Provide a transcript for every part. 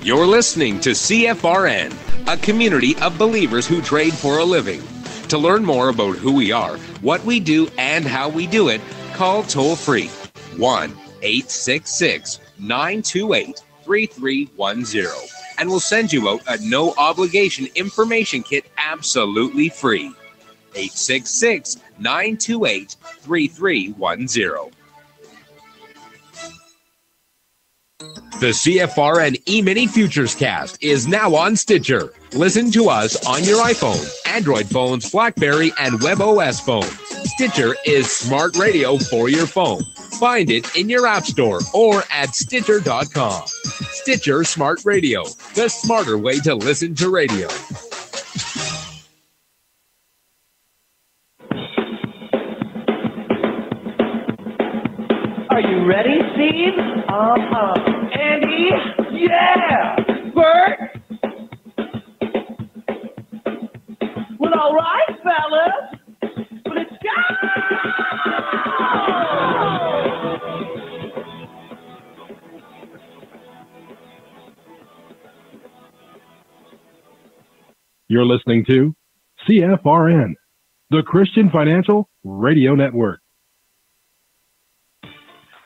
You're listening to CFRN, a community of believers who trade for a living. To learn more about who we are, what we do, and how we do it, call toll-free 1-866-928-3310, and we'll send you out a no-obligation information kit absolutely free. 866-928-3310. The CFRN Emini Futures Cast is now on Stitcher. Listen to us on your iPhone, Android phones, BlackBerry, and WebOS phones. Stitcher is smart radio for your phone. Find it in your app store or at Stitcher.com. Stitcher Smart Radio, the smarter way to listen to radio. Are you ready, Steve? Andy? Yeah! Bert? Well, all right, fellas. Let's go! You're listening to CFRN, the Christian Financial Radio Network.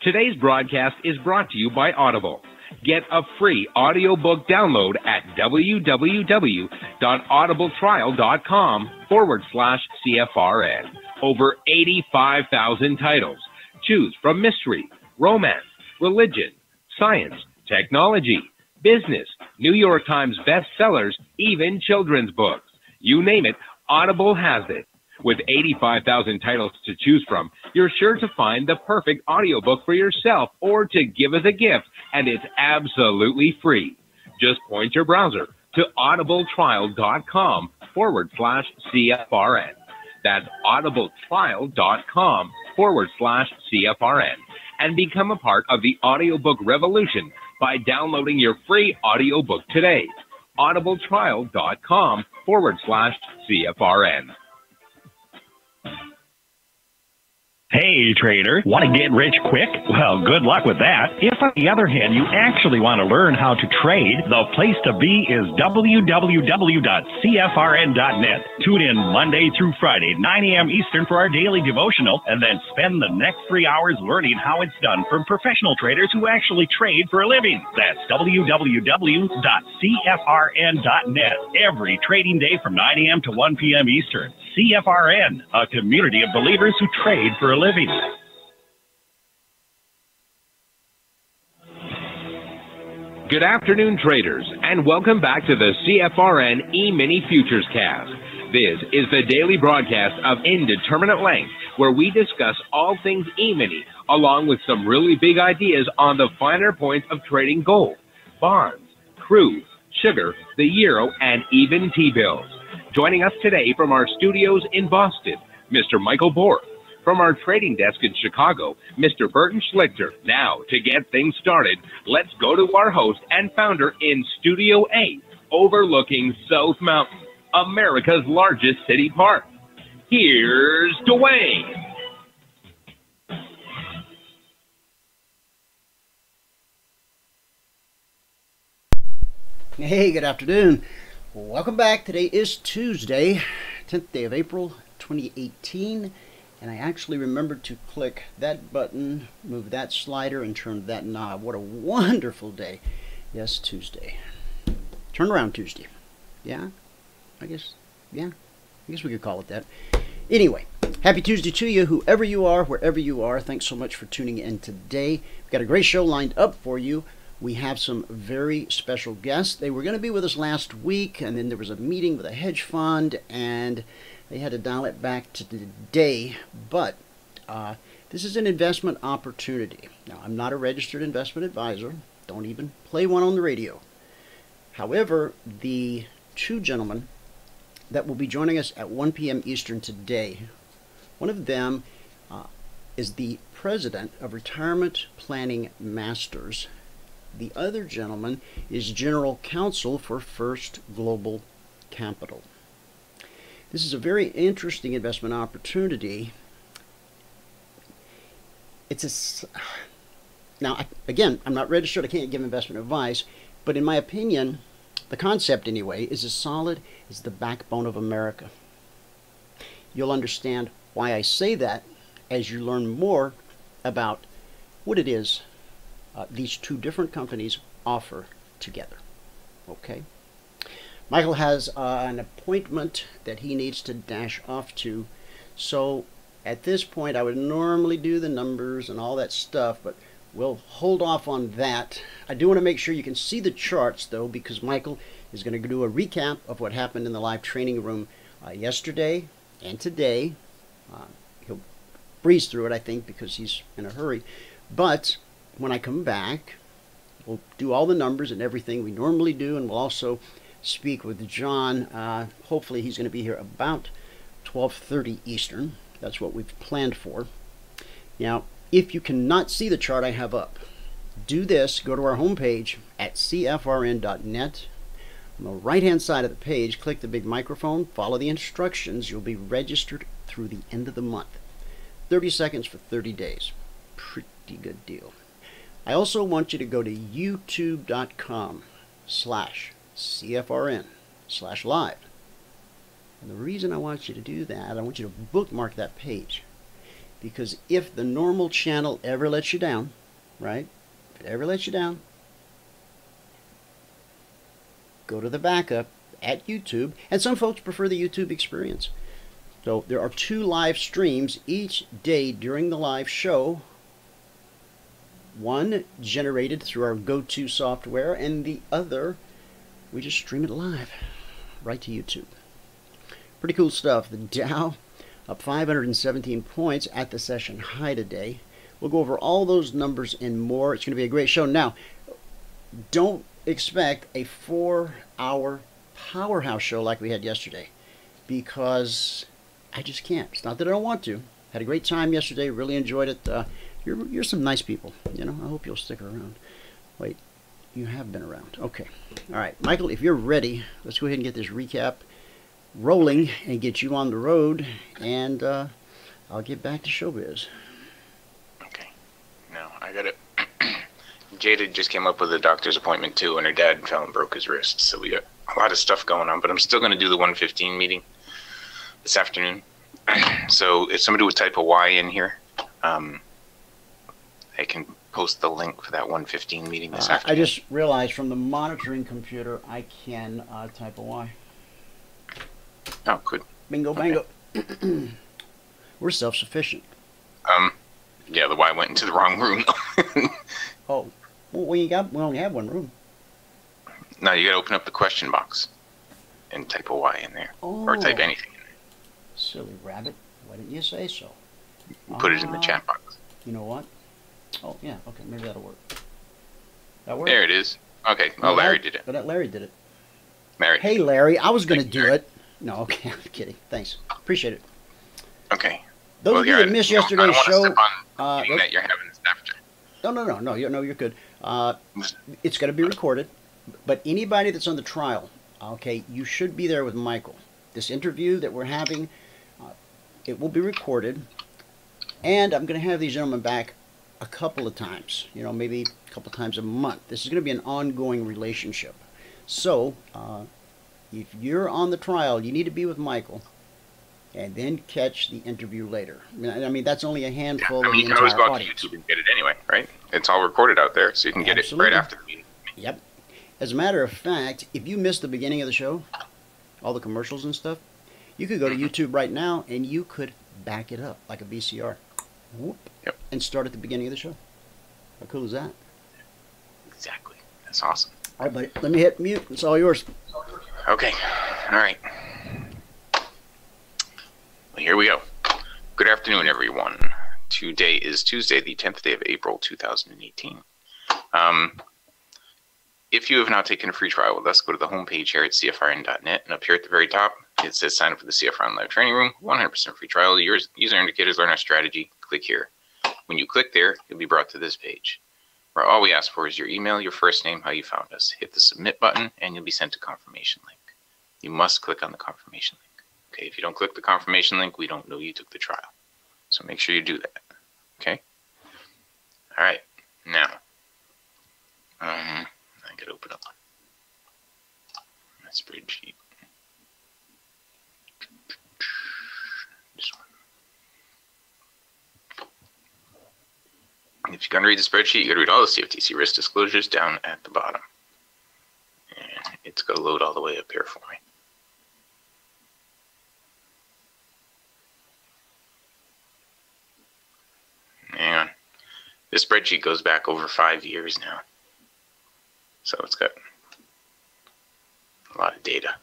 Today's broadcast is brought to you by Audible. Get a free audiobook download at www.audibletrial.com/CFRN. Over 85,000 titles. Choose from mystery, romance, religion, science, technology, business, New York Times bestsellers, even children's books. You name it, Audible has it. With 85,000 titles to choose from, you're sure to find the perfect audiobook for yourself or to give as a gift, and it's absolutely free. Just point your browser to audibletrial.com/CFRN. That's audibletrial.com/CFRN. And become a part of the audiobook revolution by downloading your free audiobook today. audibletrial.com/CFRN. Hey, trader, want to get rich quick? Well, good luck with that. If, on the other hand, you actually want to learn how to trade, the place to be is www.cfrn.net. Tune in Monday through Friday, 9 a.m. Eastern for our daily devotional, and then spend the next 3 hours learning how it's done from professional traders who actually trade for a living. That's www.cfrn.net. Every trading day from 9 a.m. to 1 p.m. Eastern. CFRN, a community of believers who trade for a living. Good afternoon, traders, and welcome back to the CFRN Emini Futures Cast. This is the daily broadcast of Indeterminate Length, where we discuss all things Emini, along with some really big ideas on the finer points of trading gold, bonds, crude, sugar, the euro, and even T-bills. Joining us today from our studios in Boston, Mr. Michael Borth. From our trading desk in Chicago, Mr. Burton Schlichter. Now, to get things started, let's go to our host and founder in Studio A, overlooking South Mountain, America's largest city park. Here's Dwayne. Hey, good afternoon. Welcome back. Today is Tuesday, 10th day of April, 2018. And I actually remembered to click that button, move that slider, and turn that knob. What a wonderful day. Yes, Tuesday. Turnaround Tuesday. Yeah? I guess we could call it that. Anyway, happy Tuesday to you, whoever you are, wherever you are. Thanks so much for tuning in today. We've got a great show lined up for you. We have some very special guests. They were going to be with us last week, and then there was a meeting with a hedge fund, and they had to dial it back to today. But this is an investment opportunity. Now, I'm not a registered investment advisor. Don't even play one on the radio. However, the two gentlemen that will be joining us at 1 p.m. Eastern today, one of them is the president of Retirement Planning Masters. The other gentleman is general counsel for First Global Capital. This is a very interesting investment opportunity. Now, again, I'm not registered. I can't give investment advice. But in my opinion, the concept anyway is as solid as the backbone of America. You'll understand why I say that as you learn more about what it is these two different companies offer together. Okay? Michael has an appointment that he needs to dash off to, so at this point I would normally do the numbers and all that stuff, but we'll hold off on that. I do want to make sure you can see the charts though, because Michael is going to do a recap of what happened in the live training room yesterday and today. He'll breeze through it, I think, because he's in a hurry. But when I come back, we'll do all the numbers and everything we normally do, and we'll also speak with John. Hopefully he's going to be here about 12:30 Eastern. That's what we've planned for. Now, if you cannot see the chart I have up, do this. Go to our homepage at cfrn.net. On the right-hand side of the page, click the big microphone, follow the instructions. You'll be registered through the end of the month. 30 seconds for 30 days. Pretty good deal. I also want you to go to youtube.com/CFRN/live. And the reason I want you to do that, I want you to bookmark that page. Because if the normal channel ever lets you down, right? If it ever lets you down, go to the backup at YouTube. And some folks prefer the YouTube experience. So there are 2 live streams each day during the live show. One generated through our go-to software, and the other, we just stream it live right to YouTube. Pretty cool stuff. The Dow up 517 points at the session high today. We'll go over all those numbers and more. It's going to be a great show. Now, don't expect a 4-hour powerhouse show like we had yesterday, because I just can't. It's not that I don't want to. Had a great time yesterday. Really enjoyed it. You're some nice people. You know, I hope you'll stick around. Wait, you have been around. Okay. All right, Michael, if you're ready, let's go ahead and get this recap rolling and get you on the road, and I'll get back to showbiz. Okay. Now, I got it. Jada just came up with a doctor's appointment too, and her dad fell and broke his wrist. So we got a lot of stuff going on, but I'm still going to do the 1:15 meeting this afternoon. So if somebody would type a Y in here, I can post the link for that 1:15 meeting this afternoon. I just realized from the monitoring computer I can type a Y. Oh, good. Bingo, bango. Okay. We're self-sufficient. Yeah, the Y went into the wrong room. Oh, well, we only have one room. No, you got to open up the question box and type a Y in there, or type anything in there. Silly rabbit! Why didn't you say so? Put it in the chat box. You know what? Oh yeah, okay, maybe that'll work. That work? There it is. Okay. Oh, Larry did it. But Larry did it. Larry. Hey, Larry, I was going to do it. No, okay, I'm kidding. Thanks. Appreciate it. Okay. Those of you that missed yesterday's show, that you're having this after. No, you're good. It's going to be recorded, but anybody that's on the trial, okay, you should be there with Michael. This interview that we're having, it will be recorded, and I'm going to have these gentlemen back a couple of times, you know, maybe a couple times a month. This is going to be an ongoing relationship. So, if you're on the trial, you need to be with Michael, and then catch the interview later. I mean that's only a handful of the entire audience. You can always go out to YouTube and get it anyway, right? It's all recorded out there, so you can get it right after the meeting. Yep. As a matter of fact, if you missed the beginning of the show, all the commercials and stuff, you could go to YouTube right now, and you could back it up like a VCR. Whoop, yep. And start at the beginning of the show. How cool is that? Exactly. That's awesome. All right, buddy. Let me hit mute. It's all yours. Okay. All right. Well, here we go. Good afternoon, everyone. Today is Tuesday, the 10th day of April, 2018. If you have not taken a free trial with us, go to the homepage here at cfrn.net, and up here at the very top, it says sign up for the CFRN Live Training Room, 100% free trial. Your user indicators, learn our strategy. Click here. When you click there, you'll be brought to this page, where all we ask for is your email, your first name, how you found us. Hit the submit button, and you'll be sent a confirmation link. You must click on the confirmation link. Okay, if you don't click the confirmation link, we don't know you took the trial. So make sure you do that. Okay? All right. Now, I could open up my spreadsheet. This one. If you're going to read the spreadsheet, you got to read all the CFTC risk disclosures down at the bottom. And it's going to load all the way up here for me. Hang on. This spreadsheet goes back over 5 years now. So it's got a lot of data.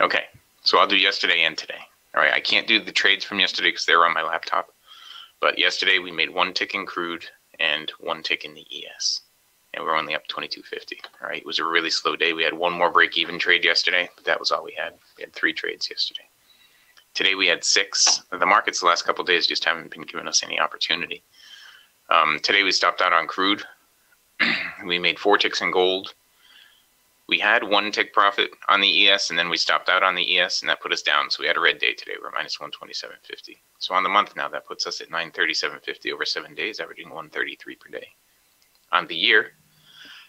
Okay, so I'll do yesterday and today. All right, I can't do the trades from yesterday because they were on my laptop. But yesterday we made 1 tick in crude and 1 tick in the ES. And we're only up 22.50. All right, it was a really slow day. We had 1 more break-even trade yesterday, but that was all we had. We had 3 trades yesterday. Today we had 6. The markets the last couple of days just haven't been giving us any opportunity. Today we stopped out on crude. We made 4 ticks in gold. We had 1 tick profit on the ES, and then we stopped out on the ES, and that put us down. So we had a red day today. We're minus 127.50. So on the month now, that puts us at 937.50 over 7 days, averaging 133 per day. On the year,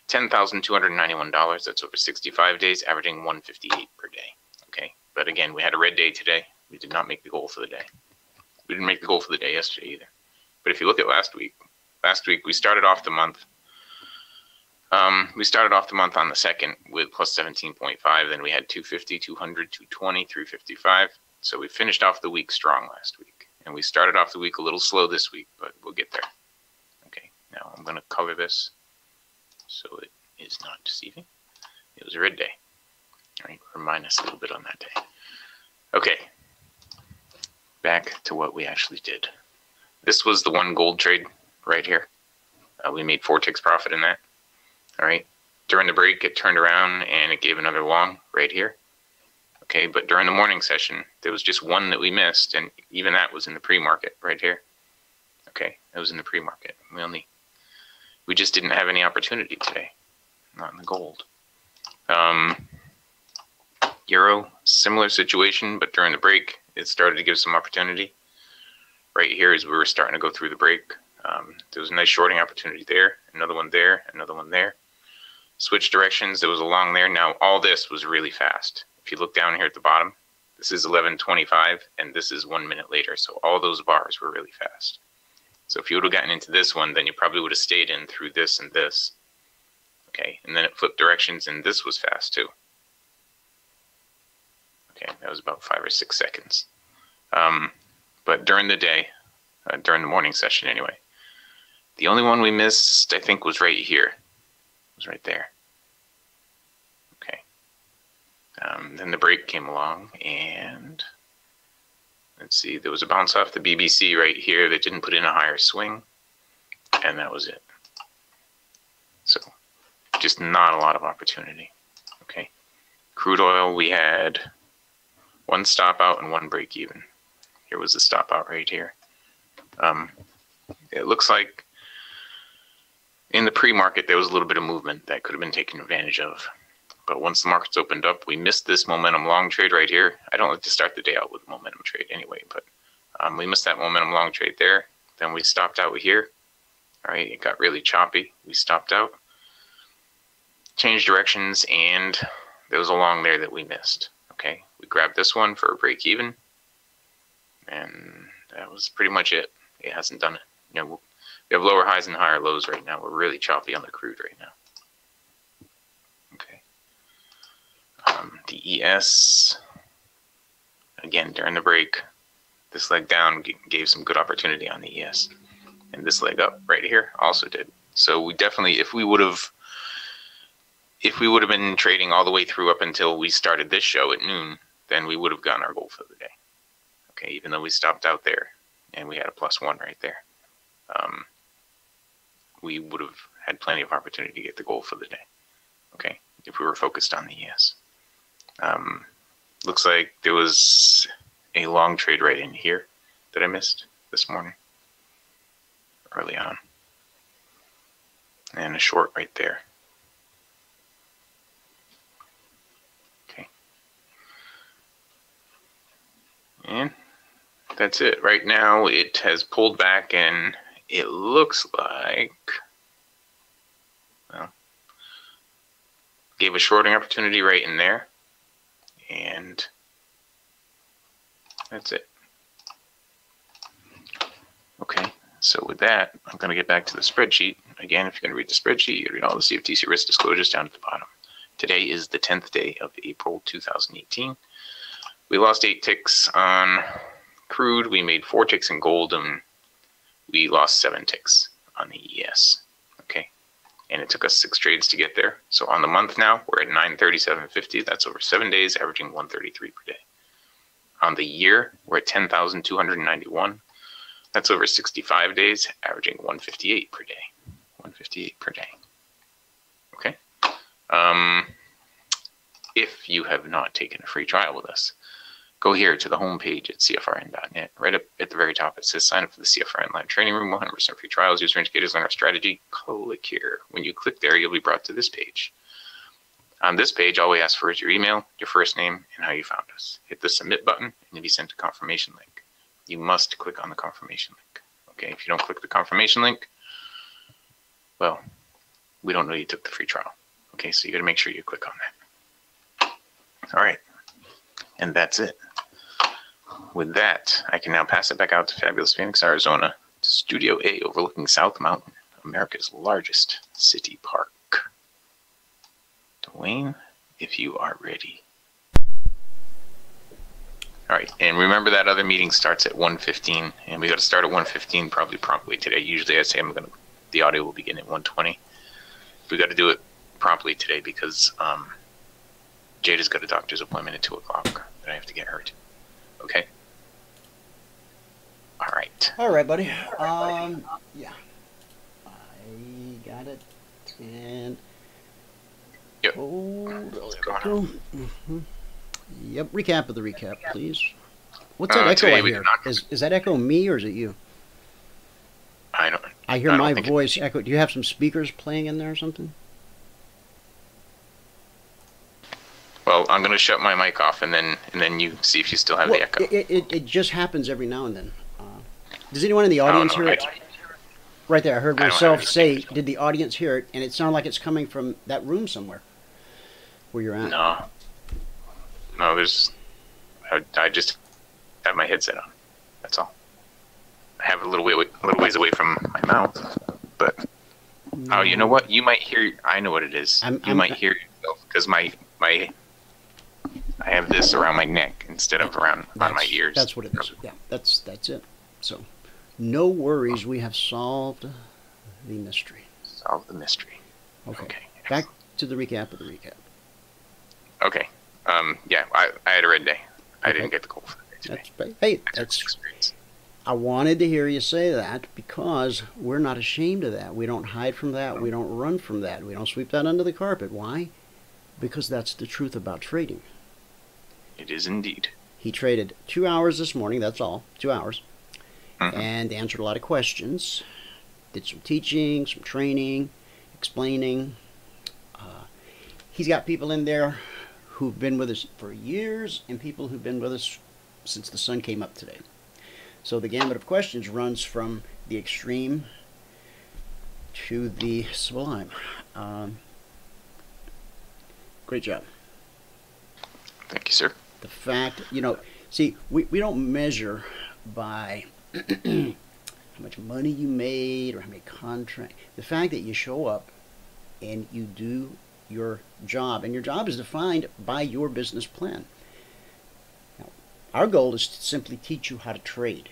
$10,291. That's over 65 days, averaging 158 per day. Okay, but again, we had a red day today. We did not make the goal for the day. We didn't make the goal for the day yesterday either. But if you look at last week we started off the month. We started off the month on the 2nd with plus 17.5. Then we had 250, 200, 220, 355. So we finished off the week strong last week. And we started off the week a little slow this week, but we'll get there. Okay, now I'm going to color this so it is not deceiving. It was a red day. All right, we're minus a little bit on that day. Okay, back to what we actually did. This was the 1 gold trade right here. We made 4 ticks profit in that. All right, during the break, it turned around and it gave another long right here. Okay, but during the morning session, there was just 1 that we missed, and even that was in the pre-market right here. Okay, that was in the pre-market. We just didn't have any opportunity today, not in the gold. Euro, similar situation, but during the break, it started to give some opportunity. Right here is where we were starting to go through the break. There was a nice shorting opportunity there, another one there, another one there. Switch directions, there was a long there. Now, all this was really fast. If you look down here at the bottom, this is 11:25, and this is 1 minute later. So all those bars were really fast. So if you would have gotten into this one, then you probably would have stayed in through this and this. Okay, and then it flipped directions, and this was fast too. Okay, that was about 5 or 6 seconds. But during the day, during the morning session anyway, the only one we missed, I think, was right here. It was right there. Okay. Then the break came along, and let's see, there was a bounce off the BBC right here that didn't put in a higher swing, and that was it. So just not a lot of opportunity. Okay. Crude oil, we had 1 stop out and 1 break even. Here was the stop out right here. It looks like in the pre-market there was a little bit of movement that could have been taken advantage of. But once the markets opened up, we missed this momentum long trade right here. I don't like to start the day out with a momentum trade anyway, but we missed that momentum long trade there. Then we stopped out here. All right, it got really choppy. We stopped out, changed directions, and there was a long there that we missed. Okay, we grabbed this one for a break even, and that was pretty much it. It hasn't done it. You know, we have lower highs and higher lows right now. We're really choppy on the crude right now. Okay. The ES, again, during the break, this leg down gave some good opportunity on the ES. And this leg up right here also did. So we definitely, if we would have been trading all the way through up until we started this show at noon, then we would have gotten our goal for the day. Okay, even though we stopped out there and we had a +1 right there. We would have had plenty of opportunity to get the goal for the day. Okay, if we were focused on the ES. Looks like there was a long trade right in here that I missed this morning, early on. And a short right there. Okay. And that's it. Right now it has pulled back, and it looks like, well, Gave a shorting opportunity right in there. And that's it. Okay, so with that, I'm going to get back to the spreadsheet. Again, if you're going to read the spreadsheet, you read all the CFTC risk disclosures down at the bottom. Today is the 10th day of April 2018. We lost 8 ticks on crude. We made 4 ticks in gold, and we lost 7 ticks on the ES. Okay, and it took us 6 trades to get there. So on the month now, we're at 937.50. That's over 7 days, averaging 133 per day. On the year, we're at 10,291. That's over 65 days, averaging 158 per day. 158 per day. Okay. If you have not taken a free trial with us, go here to the homepage at cfrn.net. Right up at the very top, it says sign up for the CFRN Live Training Room, 100% free trials, user indicators, learn our strategy. Click here. When you click there, you'll be brought to this page. On this page, all we ask for is your email, your first name, and how you found us. Hit the submit button, and you'll be sent a confirmation link. You must click on the confirmation link. Okay, if you don't click the confirmation link, well, we don't know you took the free trial. Okay, so you got to make sure you click on that. All right, and that's it. With that, I can now pass it back out to fabulous Phoenix, Arizona, to Studio A overlooking South Mountain, America's largest city park. Dwayne, if you are ready. All right, and remember that other meeting starts at 1:15, and we got to start at 1:15 probably promptly today. Usually I say the audio will begin at 1:20. We got to do it promptly today because Jada's got a doctor's appointment at 2 o'clock that I have to get her to. Okay. All right. All right, buddy. Yeah, I got it. And yep. Yep. Recap of the recap, please. What's that echo I hear? Is that echo me or is it you? I hear my voice echo. Do you have some speakers playing in there or something? Well, I'm going to shut my mic off and then you see if you still have the echo. It just happens every now and then. Does anyone in the audience hear it? Right there, I heard myself say, did the audience hear it? And it sounded like it's coming from that room somewhere where you're at. No, I just have my headset on. That's all. I have a little ways away from my mouth, but oh, you know what? You might hear. I know what it is. You might hear yourself because I have this around my neck instead of on my ears. That's what it is. Yeah, that's it. So, no worries. We have solved the mystery. Solved the mystery. Okay. Back to the recap of the recap. Okay. Yeah, I had a red day. I didn't get the cold today. That's experience. I wanted to hear you say that because we're not ashamed of that. We don't hide from that. We don't run from that. We don't sweep that under the carpet. Why? Because that's the truth about trading. It is indeed. He traded 2 hours this morning. That's all. 2 hours. And answered a lot of questions. Did some teaching, some training, explaining. He's got people in there who've been with us for years and people who've been with us since the sun came up today. So the gamut of questions runs from the extreme to the sublime. Great job. Thank you, sir. The fact, see, we don't measure by how much money you made or how many contracts. The fact that you show up and you do your job, and your job is defined by your business plan. Now, our goal is to simply teach you how to trade.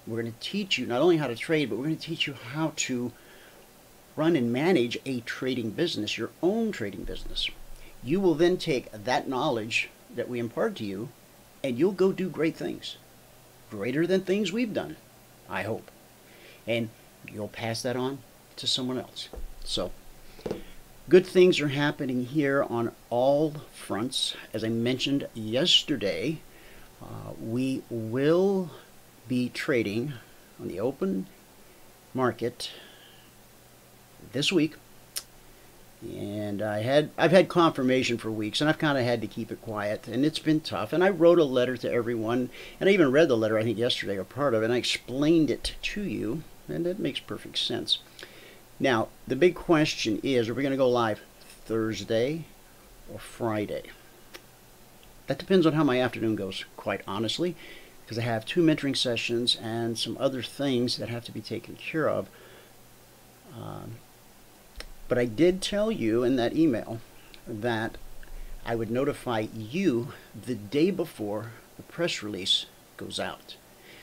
We're going to teach you not only how to trade, but we're going to teach you how to run and manage a trading business, your own trading business. You will then take that knowledge that we impart to you, and you'll go do great things. Greater than things we've done, I hope. And you'll pass that on to someone else. So, good things are happening here on all fronts. As I mentioned yesterday, we will be trading on the open market this week. And I've had confirmation for weeks, and I've kind of had to keep it quiet, and it's been tough. And I wrote a letter to everyone, and I even read the letter, I think, yesterday, or part of it, and I explained it to you, and it makes perfect sense. Now, the big question is, are we going to go live Thursday, or Friday. That depends on how my afternoon goes, quite honestly, because I have 2 mentoring sessions and some other things that have to be taken care of. But I did tell you in that email that I would notify you the day before the press release goes out.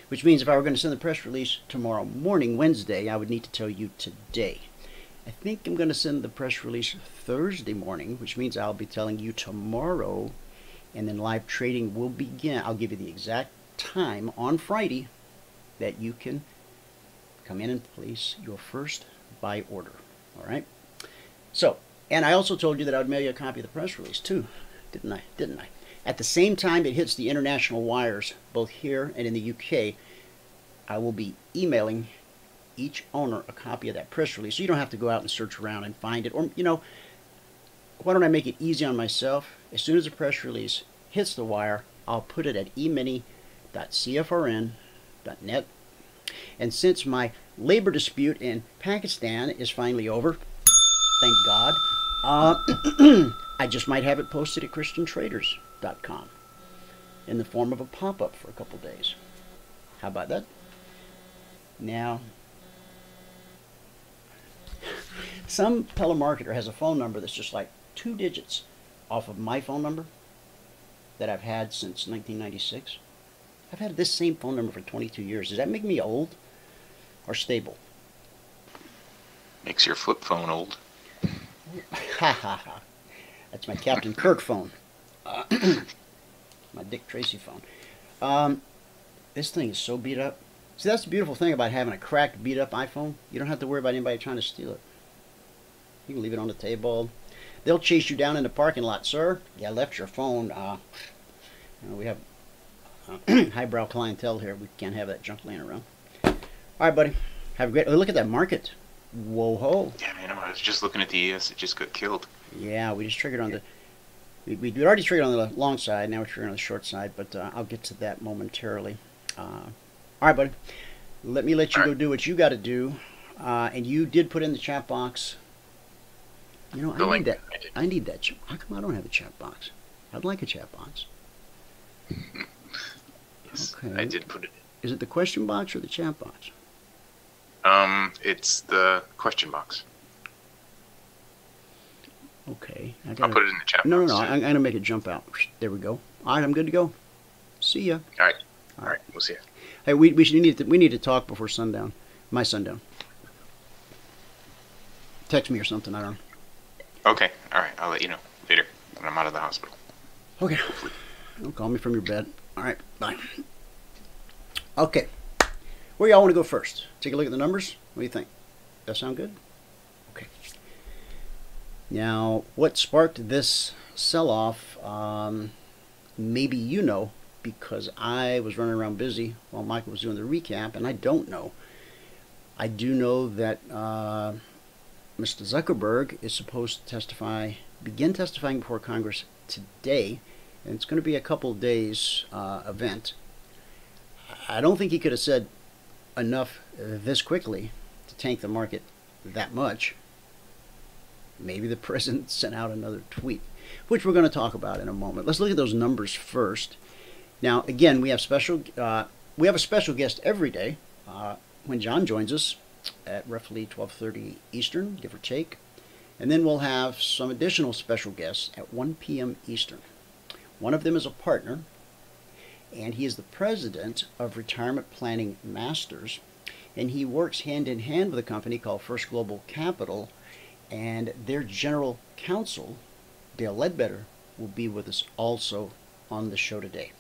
Which means if I were going to send the press release tomorrow morning, Wednesday, I would need to tell you today. I think I'm going to send the press release Thursday morning, which means I'll be telling you tomorrow, and then live trading will begin. I'll give you the exact time on Friday that you can come in and place your first buy order. All right? So, and I also told you that I would mail you a copy of the press release too, didn't I? At the same time it hits the international wires, both here and in the UK, I will be emailing each owner a copy of that press release, so you don't have to go out and search around and find it. Or, you know, why don't I make it easy on myself? As soon as the press release hits the wire, I'll put it at emini.cfrn.net. And since my labor dispute in Pakistan is finally over, thank God, I just might have it posted at christiantraders.com in the form of a pop-up for a couple days. How about that? Now, some telemarketer has a phone number that's just like 2 digits off of my phone number that I've had since 1996. I've had this same phone number for 22 years. Does that make me old or stable? Makes your flip phone old. Ha ha ha. That's my Captain Kirk phone. My Dick Tracy phone. This thing is so beat up. See, that's the beautiful thing about having a cracked, beat up iPhone. You don't have to worry about anybody trying to steal it. You can leave it on the table. They'll chase you down in the parking lot. Sir, you left your phone. You know, we have highbrow clientele here. We can't have that junk laying around. All right, buddy. Have a great... Look at that market. Whoa-ho. Yeah, man, I was just looking at the ES. It just got killed. Yeah, we just triggered on the... We'd already triggered on the long side. Now we're triggering on the short side, but I'll get to that momentarily. All right, buddy. Let me let you go do what you got to do. And you did put in the chat box. You know, I need that. I need that. How come I don't have a chat box? I'd like a chat box. Yes, okay. I did put it in. Is it the question box or the chat box? It's the question box. Okay. I'll put it in the chat box. No. I'm going to make it jump out. There we go. All right, I'm good to go. See ya. All right. We'll see ya. Hey, we need to talk before sundown. My sundown. Text me or something. I don't know. Okay. All right. I'll let you know later when I'm out of the hospital. Okay. Don't call me from your bed. All right. Bye. Okay. Where y'all want to go first? Take a look at the numbers. What do you think? That sound good? Okay. Now, what sparked this sell-off, maybe you know, because I was running around busy while Michael was doing the recap, and I don't know. I do know that Mr. Zuckerberg is supposed to begin testifying before Congress today, and it's going to be a couple days event. I don't think he could have said enough this quickly to tank the market that much. Maybe the president sent out another tweet, which we're going to talk about in a moment. Let's look at those numbers first. Now, again, we have a special guest every day when John joins us at roughly 12:30 Eastern, give or take. And then we'll have some additional special guests at 1 p.m. Eastern. One of them is a partner, and he is the president of Retirement Planning Masters, and he works hand in hand with a company called First Global Capital, and their general counsel, Dale Ledbetter, will be with us also on the show today.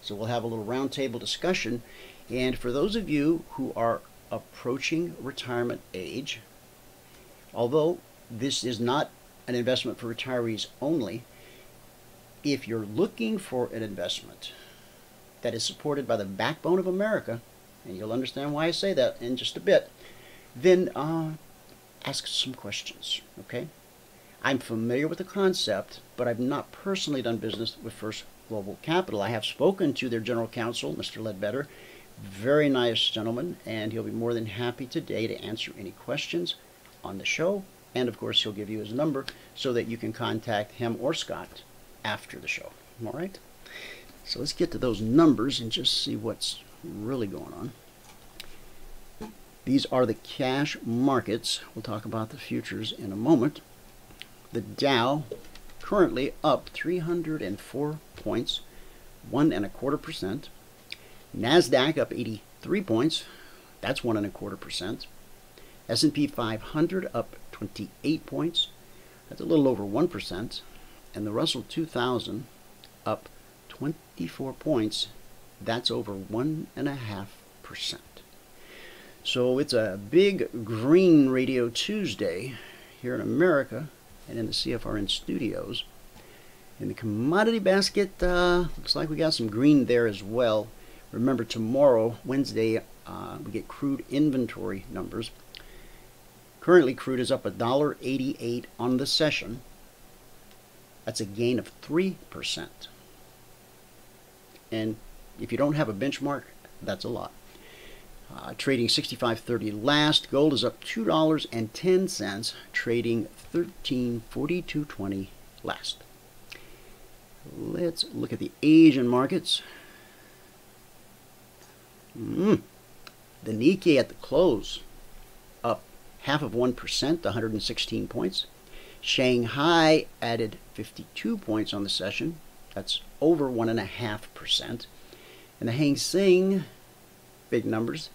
So we'll have a little roundtable discussion, and for those of you who are approaching retirement age, although this is not an investment for retirees only, if you're looking for an investment that is supported by the backbone of America, and you'll understand why I say that in just a bit, then ask some questions, okay? I'm familiar with the concept, but I've not personally done business with First Global Capital. I have spoken to their general counsel, Mr. Ledbetter, very nice gentleman, and he'll be more than happy today to answer any questions on the show And of course, he'll give you his number so that you can contact him or Scott after the show. All right? So let's get to those numbers and just see what's really going on. These are the cash markets. We'll talk about the futures in a moment. The Dow currently up 304 points, 1.25%. NASDAQ up 83 points. That's 1.25%. S&P 500 up 28 points. That's a little over 1%. And the Russell 2000 up 24 points. That's over 1.5%. So it's a big green Radio Tuesday here in America and in the CFRN studios. In the commodity basket, looks like we got some green there as well. Remember, tomorrow, Wednesday, we get crude inventory numbers. Currently, crude is up $1.88 on the session. That's a gain of 3%. And if you don't have a benchmark, that's a lot. Trading 65.30 last. Gold is up $2.10, trading 13.4220 last. Let's look at the Asian markets. The Nikkei at the close up 0.5%, 116 points. Shanghai added 52 points on the session. That's over 1.5%. And the Hang Seng, big numbers,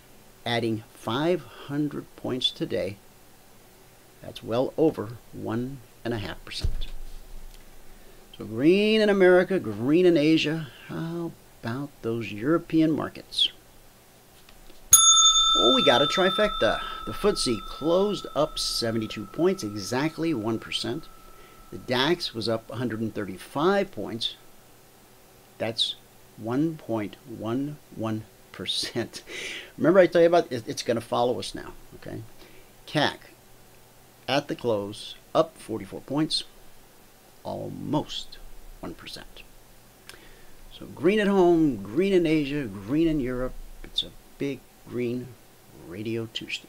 adding 500 points today. That's well over 1.5%. So green in America, green in Asia. How about those European markets? Oh, we got a trifecta. The FTSE closed up 72 points, exactly 1%. The DAX was up 135 points. That's 1.11%. Remember I tell you about it's going to follow us now, okay? CAC at the close up 44 points, almost 1%. So green at home, green in Asia, green in Europe. It's a big green Radio Tuesday.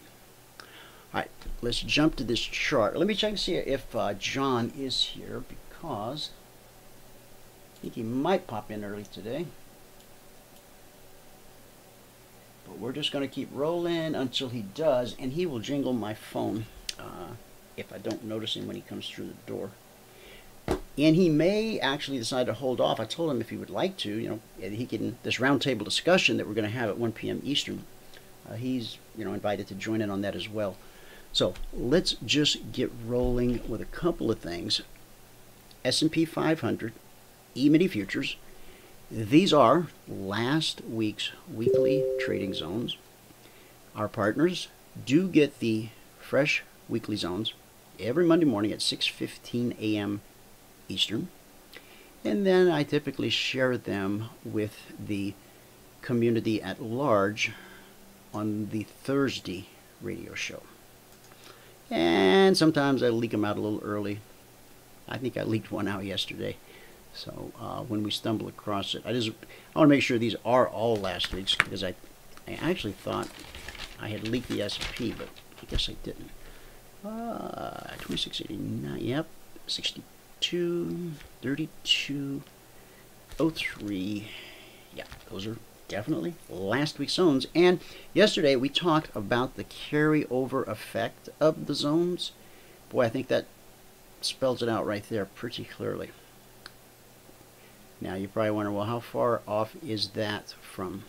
All right, let's jump to this chart. Let me check and see if John is here, because I think he might pop in early today. But we're just going to keep rolling until he does, and he will jingle my phone if I don't notice him when he comes through the door. And he may actually decide to hold off. I told him if he would like to, you know, he can, this roundtable discussion that we're going to have at 1 p.m. Eastern, he's, you know, invited to join in on that as well. So let's just get rolling with a couple of things. S&P 500, Emini Futures. These are last week's weekly trading zones. Our partners do get the fresh weekly zones every Monday morning at 6:15 a.m. Eastern. And then I typically share them with the community at large on the Thursday radio show. And sometimes I leak them out a little early. I think I leaked one out yesterday. So when we stumble across it, I want to make sure these are all last week's, because I actually thought I had leaked the S&P, but I guess I didn't. 2689, yep, 62, 32, 03. Yeah, those are definitely last week's zones. And yesterday we talked about the carryover effect of the zones. Boy, I think that spells it out right there pretty clearly. Now you probably wonder, well, how far off is that from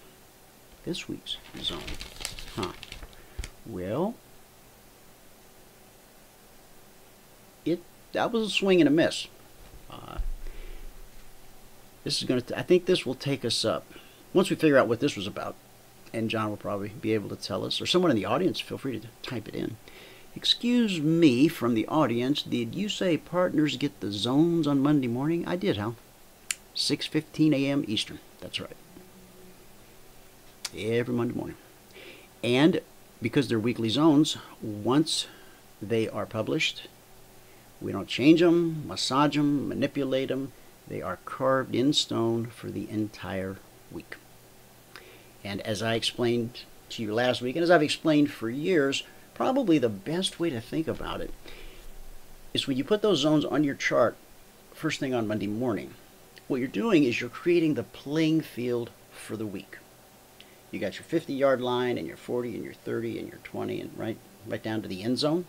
this week's zone? Well, that was a swing and a miss. This is going to, I think this will take us up. Once we figure out what this was about, and John will probably be able to tell us, or someone in the audience, feel free to type it in. Excuse me from the audience, did you say partners get the zones on Monday morning? I did, Hal. 6:15 a.m. Eastern. That's right. Every Monday morning. And because they're weekly zones, once they are published, we don't change them, massage them, manipulate them. They are carved in stone for the entire week. And as I explained to you last week, and as I've explained for years, probably the best way to think about it is when you put those zones on your chart first thing on Monday morning, what you're doing is you're creating the playing field for the week. You got your 50-yard line and your 40 and your 30 and your 20 and right down to the end zone.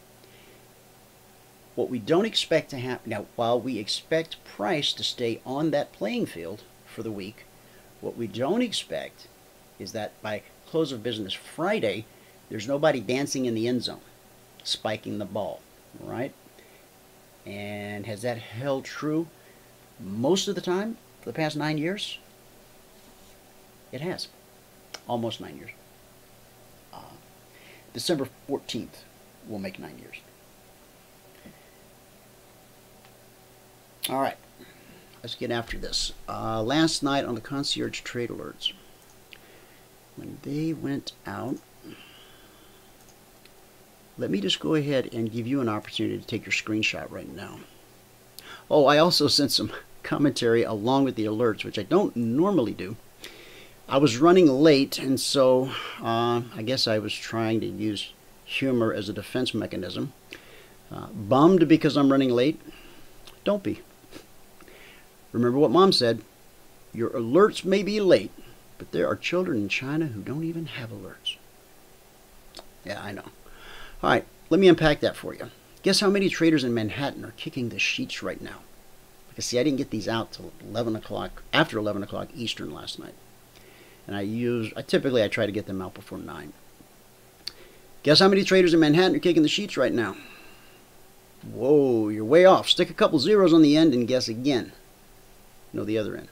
What we don't expect to happen, now while we expect price to stay on that playing field for the week, what we don't expect is that by close of business Friday, there's nobody dancing in the end zone, spiking the ball, right? And has that held true most of the time for the past 9 years? It has. Almost 9 years. December 14th will make 9 years. All right, let's get after this. Last night on the Concierge Trade Alerts, when they went out, let me just go ahead and give you an opportunity to take your screenshot right now. Oh, I also sent some commentary along with the alerts, which I don't normally do. I was running late, and so I guess I was trying to use humor as a defense mechanism. Bummed because I'm running late? Don't be. Remember what Mom said, your alerts may be late, but there are children in China who don't even have alerts. Yeah, I know. All right, let me unpack that for you. Guess how many traders in Manhattan are kicking the sheets right now? Because see, I didn't get these out till 11 o'clock, after 11 o'clock Eastern last night. And I typically try to get them out before 9. Guess how many traders in Manhattan are kicking the sheets right now? Whoa, you're way off. Stick a couple zeros on the end and guess again. No, the other end.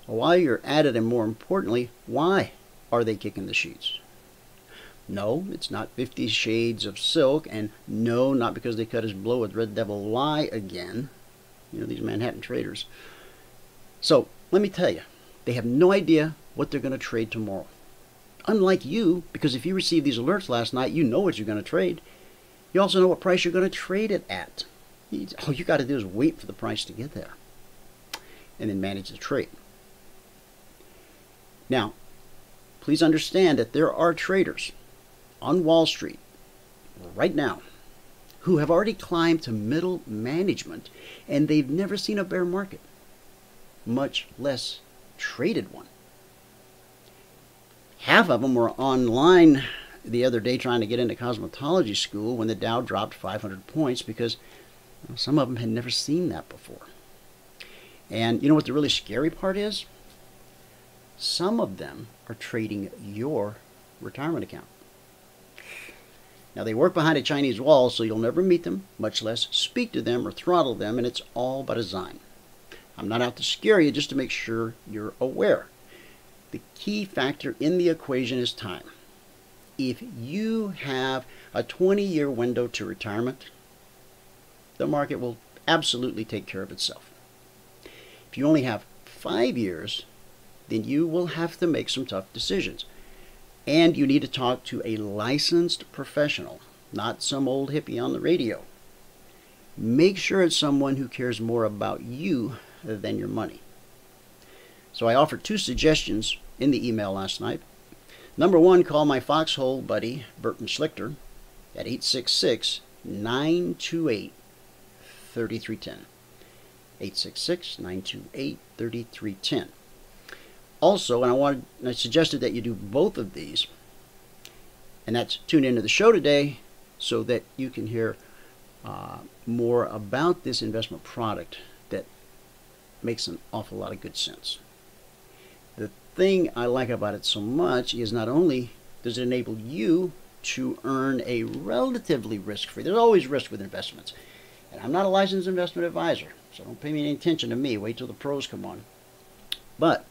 While you're at it, and more importantly, why are they kicking the sheets? No, it's not 50 Shades of Silk, and no, not because they cut his blow with Red Devil Lie again. You know, these Manhattan traders. So, let me tell you, they have no idea what they're going to trade tomorrow. Unlike you, because if you received these alerts last night, you know what you're going to trade. You also know what price you're going to trade it at. All you got to do is wait for the price to get there, and then manage the trade. Now, please understand that there are traders on Wall Street right now who have already climbed to middle management, and they've never seen a bear market, much less traded one. Half of them were online the other day trying to get into cosmetology school when the Dow dropped 500 points because some of them had never seen that before. And you know what the really scary part is? Some of them are trading your retirement account. Now, they work behind a Chinese wall, so you'll never meet them, much less speak to them or throttle them, and it's all by design. I'm not out to scare you, just to make sure you're aware. The key factor in the equation is time. If you have a 20-year window to retirement, the market will absolutely take care of itself. If you only have 5 years, then you will have to make some tough decisions. And you need to talk to a licensed professional, not some old hippie on the radio. Make sure it's someone who cares more about you than your money. So I offered 2 suggestions in the email last night. Number 1, call my foxhole buddy, Burton Schlichter, at 866-928-3310. 866-928-3310. Also, and I suggested that you do both of these, and that's tune into the show today so that you can hear more about this investment product that makes an awful lot of good sense. The thing I like about it so much is not only does it enable you to earn a relatively risk-free, there's always risk with investments, and I'm not a licensed investment advisor, so don't pay any attention to me, wait till the pros come on. But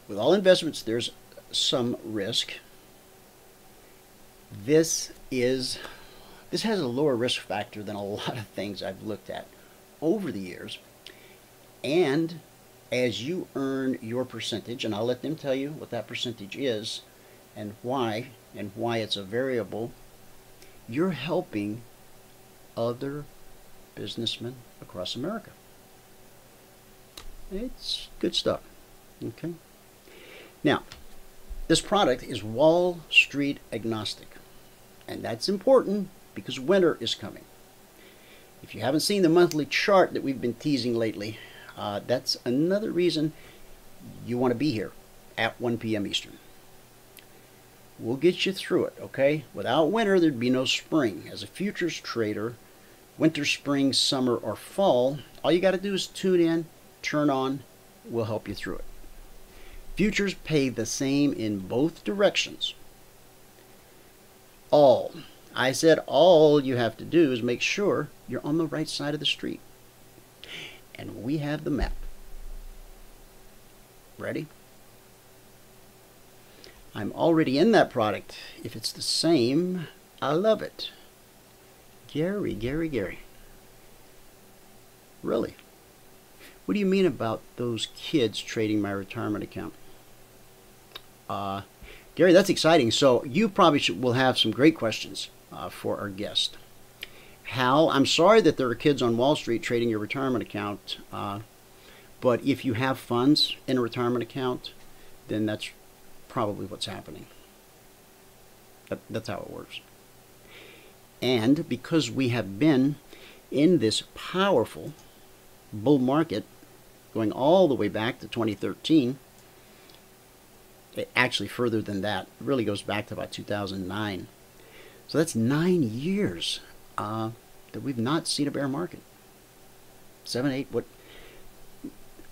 with all investments, there's some risk. This has a lower risk factor than a lot of things I've looked at over the years. And as you earn your percentage, and I'll let them tell you what that percentage is and why it's a variable, you're helping other businessmen across America. It's good stuff. Okay. Now, this product is Wall Street agnostic, and that's important because winter is coming. If you haven't seen the monthly chart that we've been teasing lately, that's another reason you want to be here at 1 p.m. Eastern. We'll get you through it, okay? Without winter, there'd be no spring. As a futures trader, winter, spring, summer, or fall, all you got to do is tune in, turn on, we'll help you through it. Futures pay the same in both directions. I said all you have to do is make sure you're on the right side of the street. And we have the map. Ready? I'm already in that product. If it's the same, I love it. Gary. Really? What do you mean about those kids trading my retirement account? Gary, that's exciting. So you probably will have some great questions for our guest. Hal, I'm sorry that there are kids on Wall Street trading your retirement account, but if you have funds in a retirement account, then that's probably what's happening. That's how it works. And because we have been in this powerful bull market going all the way back to 2013, actually further than that, it really goes back to about 2009. So that's 9 years that we've not seen a bear market. 7, 8, what?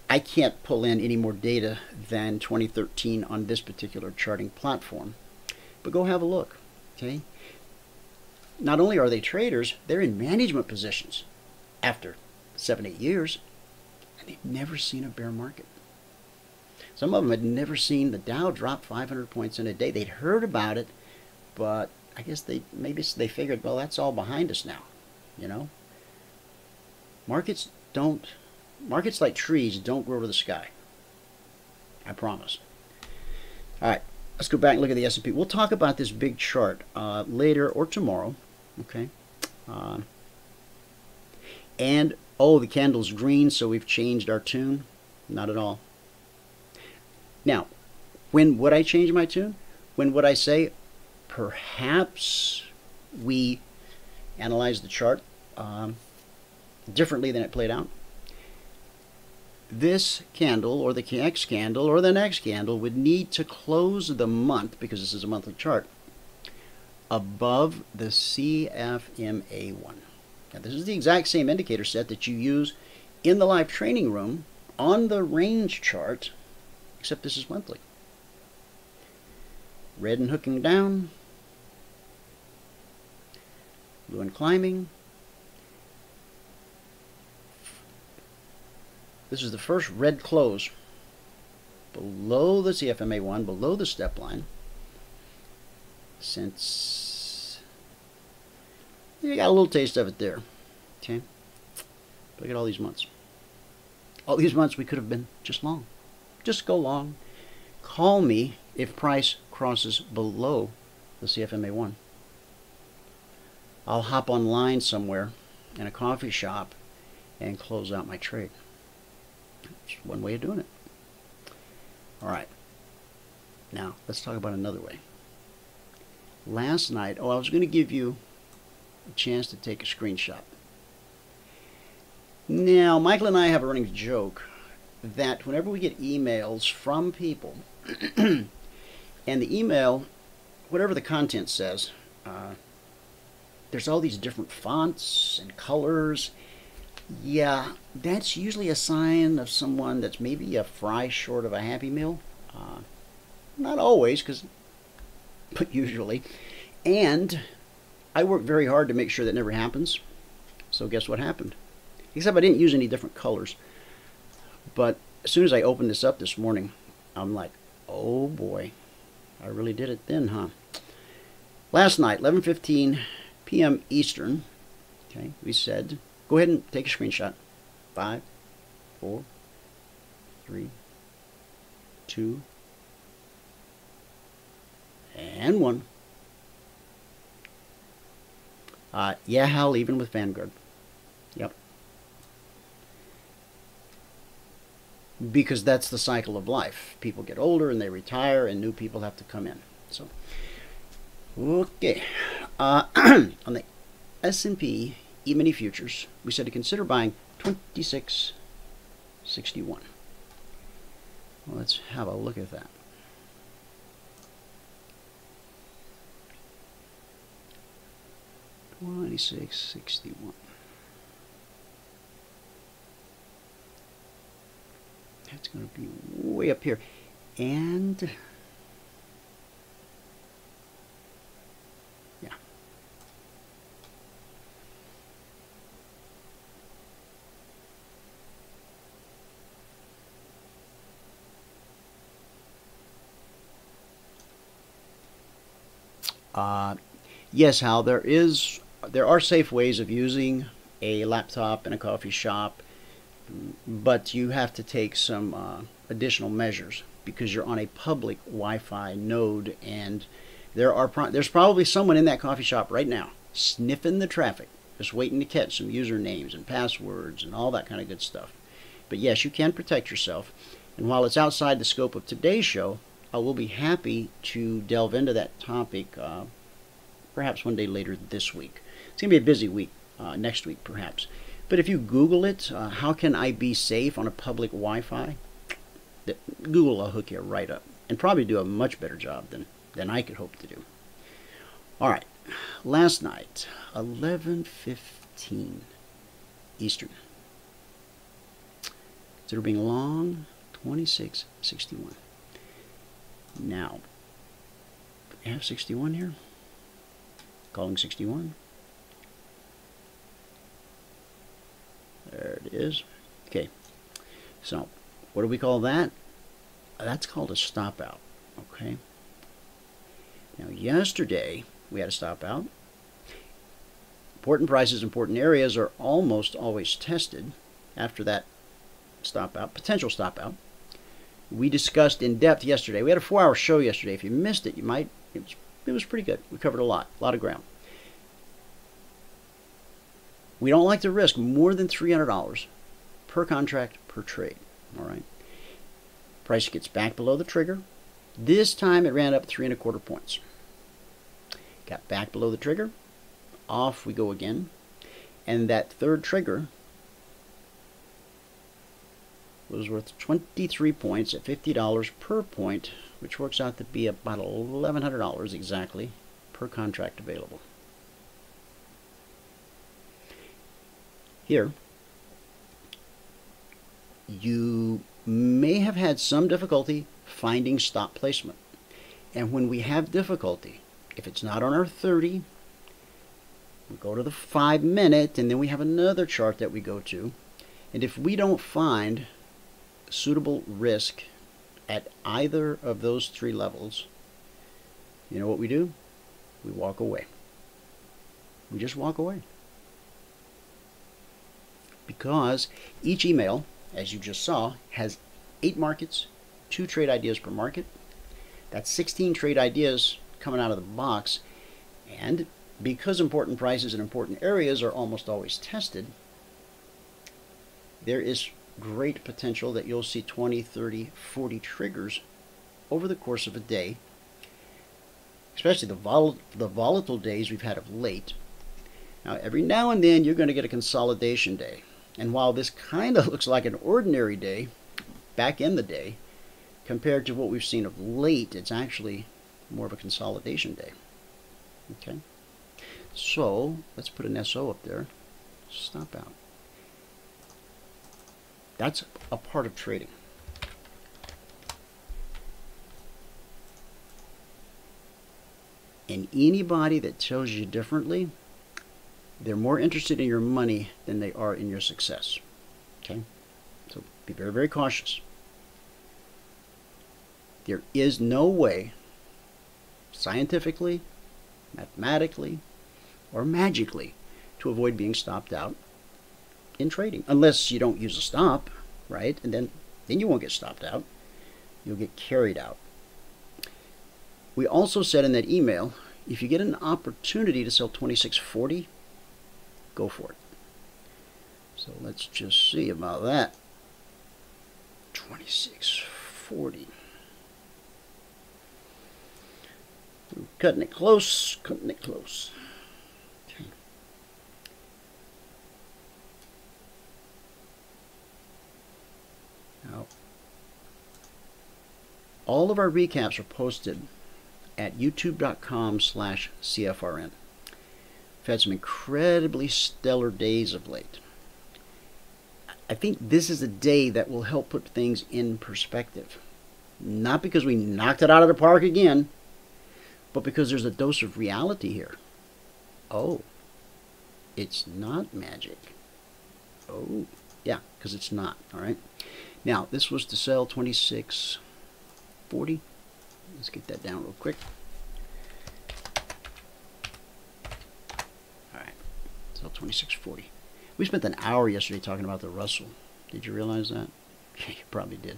I can't pull in any more data than 2013 on this particular charting platform, but go have a look, okay? Not only are they traders, they're in management positions after 7, 8 years, and they've never seen a bear market. Some of them had never seen the Dow drop 500 points in a day. They'd heard about it, but I guess maybe they figured, well, that's all behind us now, you know? Markets like trees don't grow to the sky. I promise. All right, let's go back and look at the S&P. We'll talk about this big chart later or tomorrow, okay? And, oh, the candle's green, so we've changed our tune. Not at all. Now, when would I change my tune? When would I say, perhaps we analyze the chart differently than it played out? This candle, or the next candle, or the next candle would need to close the month, because this is a monthly chart, above the CFMA1. Now, this is the exact same indicator set that you use in the live training room on the range chart, except this is monthly. Red and hooking down, blue and climbing. This is the first red close below the CFMA1, below the step line, since you got a little taste of it there. Okay, look at all these months. All these months we could have been just long. Just go long. Call me if price crosses below the CFMA1. I'll hop online somewhere in a coffee shop and close out my trade. That's one way of doing it. All right. Now, let's talk about another way. Last night, I was going to give you a chance to take a screenshot. Now, Michael and I have a running joke that whenever we get emails from people, and the email, whatever the content says, there's all these different fonts and colors. Yeah, that's usually a sign of someone that's maybe a fry short of a Happy Meal. Not always, but usually. And I work very hard to make sure that never happens. So guess what happened? Except I didn't use any different colors. But as soon as I opened this up this morning, I'm like, oh boy, I really did it then, huh? Last night, 11:15 p.m. Eastern, okay, we said, go ahead and take a screenshot. 5, 4, 3, 2, and 1. Yeah, Hal, even with Vanguard. Yep. Because that's the cycle of life. People get older and they retire and new people have to come in. So, okay. On the S&P, Emini Futures, we said to consider buying 26.61. Well, let's have a look at that. $26.61. That's going to be way up here. And yeah. Yes, Hal, there are safe ways of using a laptop in a coffee shop, but you have to take some additional measures because you're on a public Wi-Fi node, and there's probably someone in that coffee shop right now sniffing the traffic, just waiting to catch some usernames and passwords and all that kind of good stuff. But yes, you can protect yourself, and while it's outside the scope of today's show, I will be happy to delve into that topic perhaps one day later this week. It's going to be a busy week, next week perhaps. But if you Google it, how can I be safe on a public Wi-Fi? Google will hook you right up and probably do a much better job than I could hope to do. All right, last night, 11:15 Eastern. Consider being long, 26.61. Now, I have 61 here. Calling 61. There it is. Okay. So, what do we call that? That's called a stop out. Okay. Now, yesterday we had a stop out. Important prices, important areas are almost always tested after that stop out, potential stop out. We discussed in depth yesterday. We had a 4-hour show yesterday. If you missed it, it was pretty good. We covered a lot of ground. We don't like to risk more than $300 per contract per trade. All right. Price gets back below the trigger. This time it ran up 3¼ points. Got back below the trigger. Off we go again. And that third trigger was worth 23 points at $50 per point, which works out to be about $1,100 exactly per contract available. Here, you may have had some difficulty finding stop placement. And when we have difficulty, if it's not on our 30, we go to the 5-minute, and then we have another chart that we go to. And if we don't find suitable risk at either of those 3 levels, you know what we do? We walk away. We just walk away. Because each email, as you just saw, has 8 markets, 2 trade ideas per market. That's 16 trade ideas coming out of the box. And because important prices and important areas are almost always tested, there is great potential that you'll see 20, 30, 40 triggers over the course of a day, especially the volatile days we've had of late. Now, every now and then you're going to get a consolidation day. And while this kind of looks like an ordinary day, back in the day, compared to what we've seen of late, it's actually more of a consolidation day. Okay? So, let's put an SO up there. Stop out. That's a part of trading. And anybody that tells you differently, they're more interested in your money than they are in your success. Okay? So be very, very cautious. There is no way, scientifically, mathematically, or magically, to avoid being stopped out in trading. Unless you don't use a stop, right? And then you won't get stopped out. You'll get carried out. We also said in that email, if you get an opportunity to sell 26.40, go for it. So let's just see about that. 26.40. Cutting it close, cutting it close. Okay. All of our recaps are posted at youtube.com/CFRN. We've had some incredibly stellar days of late. I think this is a day that will help put things in perspective. Not because we knocked it out of the park again, but because there's a dose of reality here. Oh, it's not magic. Oh, yeah, because it's not, all right? Now, this was to sell 26.40. Let's get that down real quick. All right, sell 26.40. We spent an hour yesterday talking about the Russell. Did you realize that? You probably did.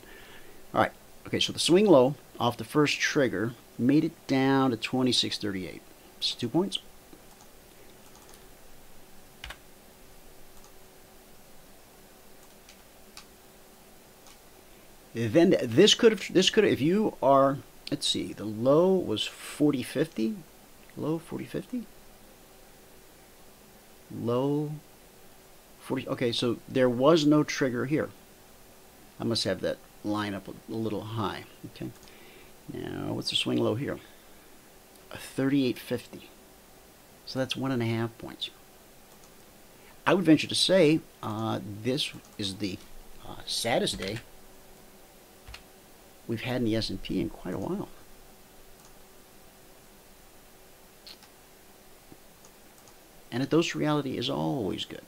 All right, okay, so the swing low off the first trigger made it down to 26.38. It's 2 points. Then this could have, if you are, let's see, the low was 40.50, low 40.50, low 40. Okay, so there was no trigger here. I must have that line up a little high. Okay, now what's the swing low here? A 38.50. So that's 1.5 points. I would venture to say this is the saddest day we've had in the S&P in quite a while. And a dose of reality is always good.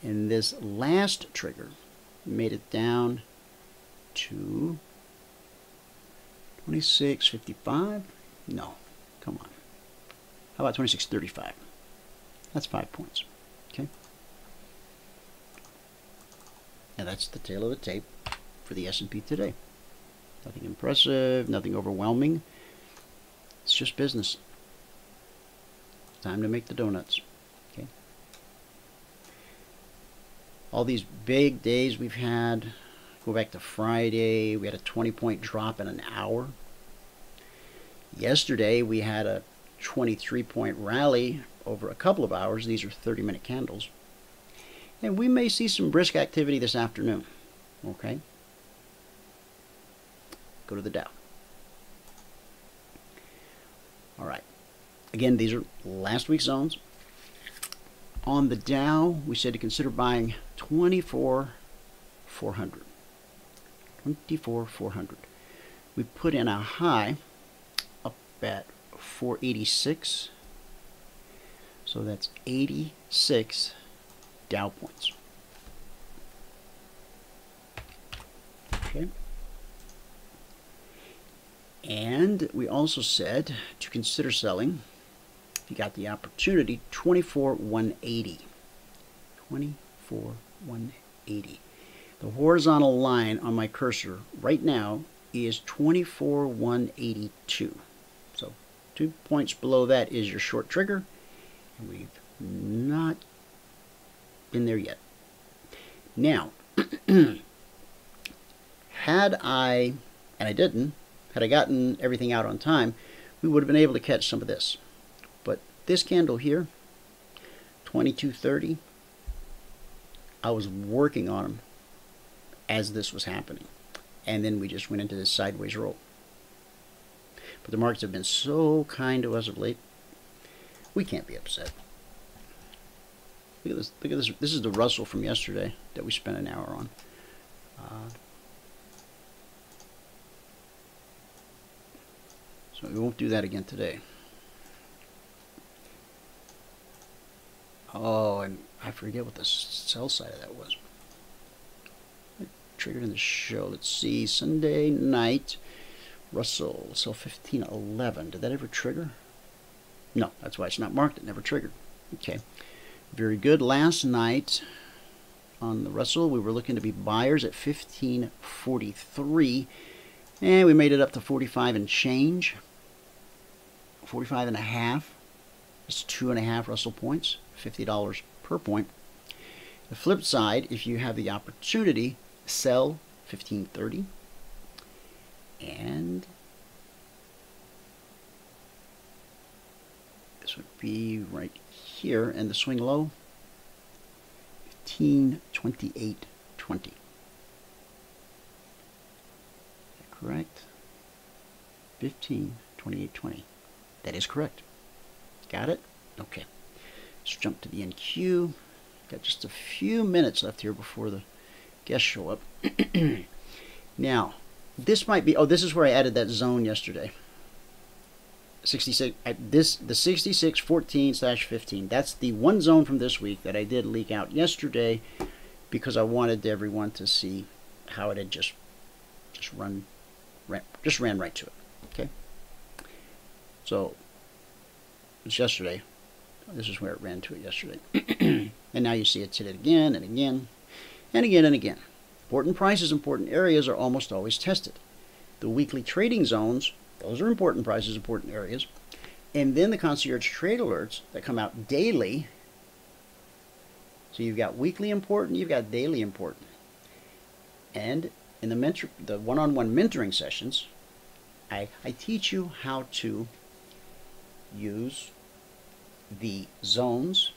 And this last trigger made it down to 26.55. No, come on. How about 26.35? That's 5 points. Okay. And that's the tail of the tape for the S&P today. Nothing impressive, nothing overwhelming. It's just business. Time to make the donuts. Okay. All these big days we've had. Go back to Friday. We had a 20-point drop in an hour. Yesterday we had a 23-point rally over a couple of hours. These are 30-minute candles. And we may see some brisk activity this afternoon. Okay. Go to the Dow. All right. Again, these are last week's zones. On the Dow, we said to consider buying 24,400. 24,400. We put in a high up at 486. So that's 86 Dow points. Okay. And we also said to consider selling, if you got the opportunity, 24,180. 24,180. The horizontal line on my cursor right now is 24,182. So 2 points below that is your short trigger. And we've not been there yet. Now, had I, and I didn't, had I gotten everything out on time, we would have been able to catch some of this. But this candle here, 22.30, I was working on them as this was happening. And then we just went into this sideways roll. But the markets have been so kind to us of late, we can't be upset. Look at this. Look at this. This is the Russell from yesterday that we spent an hour on. So we won't do that again today. Oh, and I forget what the sell side of that was. It triggered in the show. Let's see. Sunday night, Russell, sell 15.11. Did that ever trigger? No, that's why it's not marked. It never triggered. Okay. Very good. Last night on the Russell, we were looking to be buyers at 15.43. And we made it up to 45 and change. 45 and a half. It's 2.5 Russell points. $50 per point. The flip side, if you have the opportunity, sell 15.30. And this would be right here. And the swing low, 15.28.20. correct? 15.2820. That is correct. Got it? Okay. Let's jump to the NQ. Got just a few minutes left here before the guests show up. Now, this might be, oh, this is where I added that zone yesterday. 66, the 6614/15. That's the one zone from this week that I did leak out yesterday because I wanted everyone to see how it had just ran right to it. Okay. So it's yesterday. This is where it ran to it yesterday. And now you see it's hit it again and again and again and again. Important prices, important areas are almost always tested. The weekly trading zones, those are important prices, important areas. And then the Concierge Trade Alerts that come out daily. So you've got weekly important, you've got daily important. And in the one-on-one mentoring sessions, I teach you how to use the zones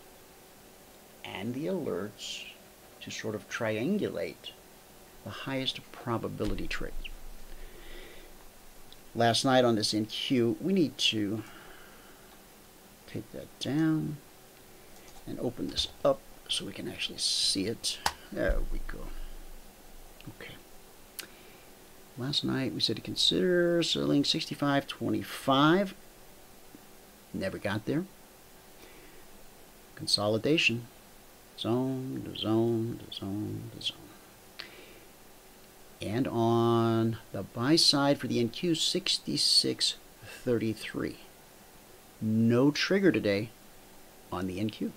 and the alerts to sort of triangulate the highest probability trades. Last night on this NQ, we need to take that down and open this up so we can actually see it. There we go. Okay. Last night we said to consider selling 65.25. Never got there. Consolidation. Zone to zone to zone to zone. And on the buy side for the NQ, 66.33. No trigger today on the NQ.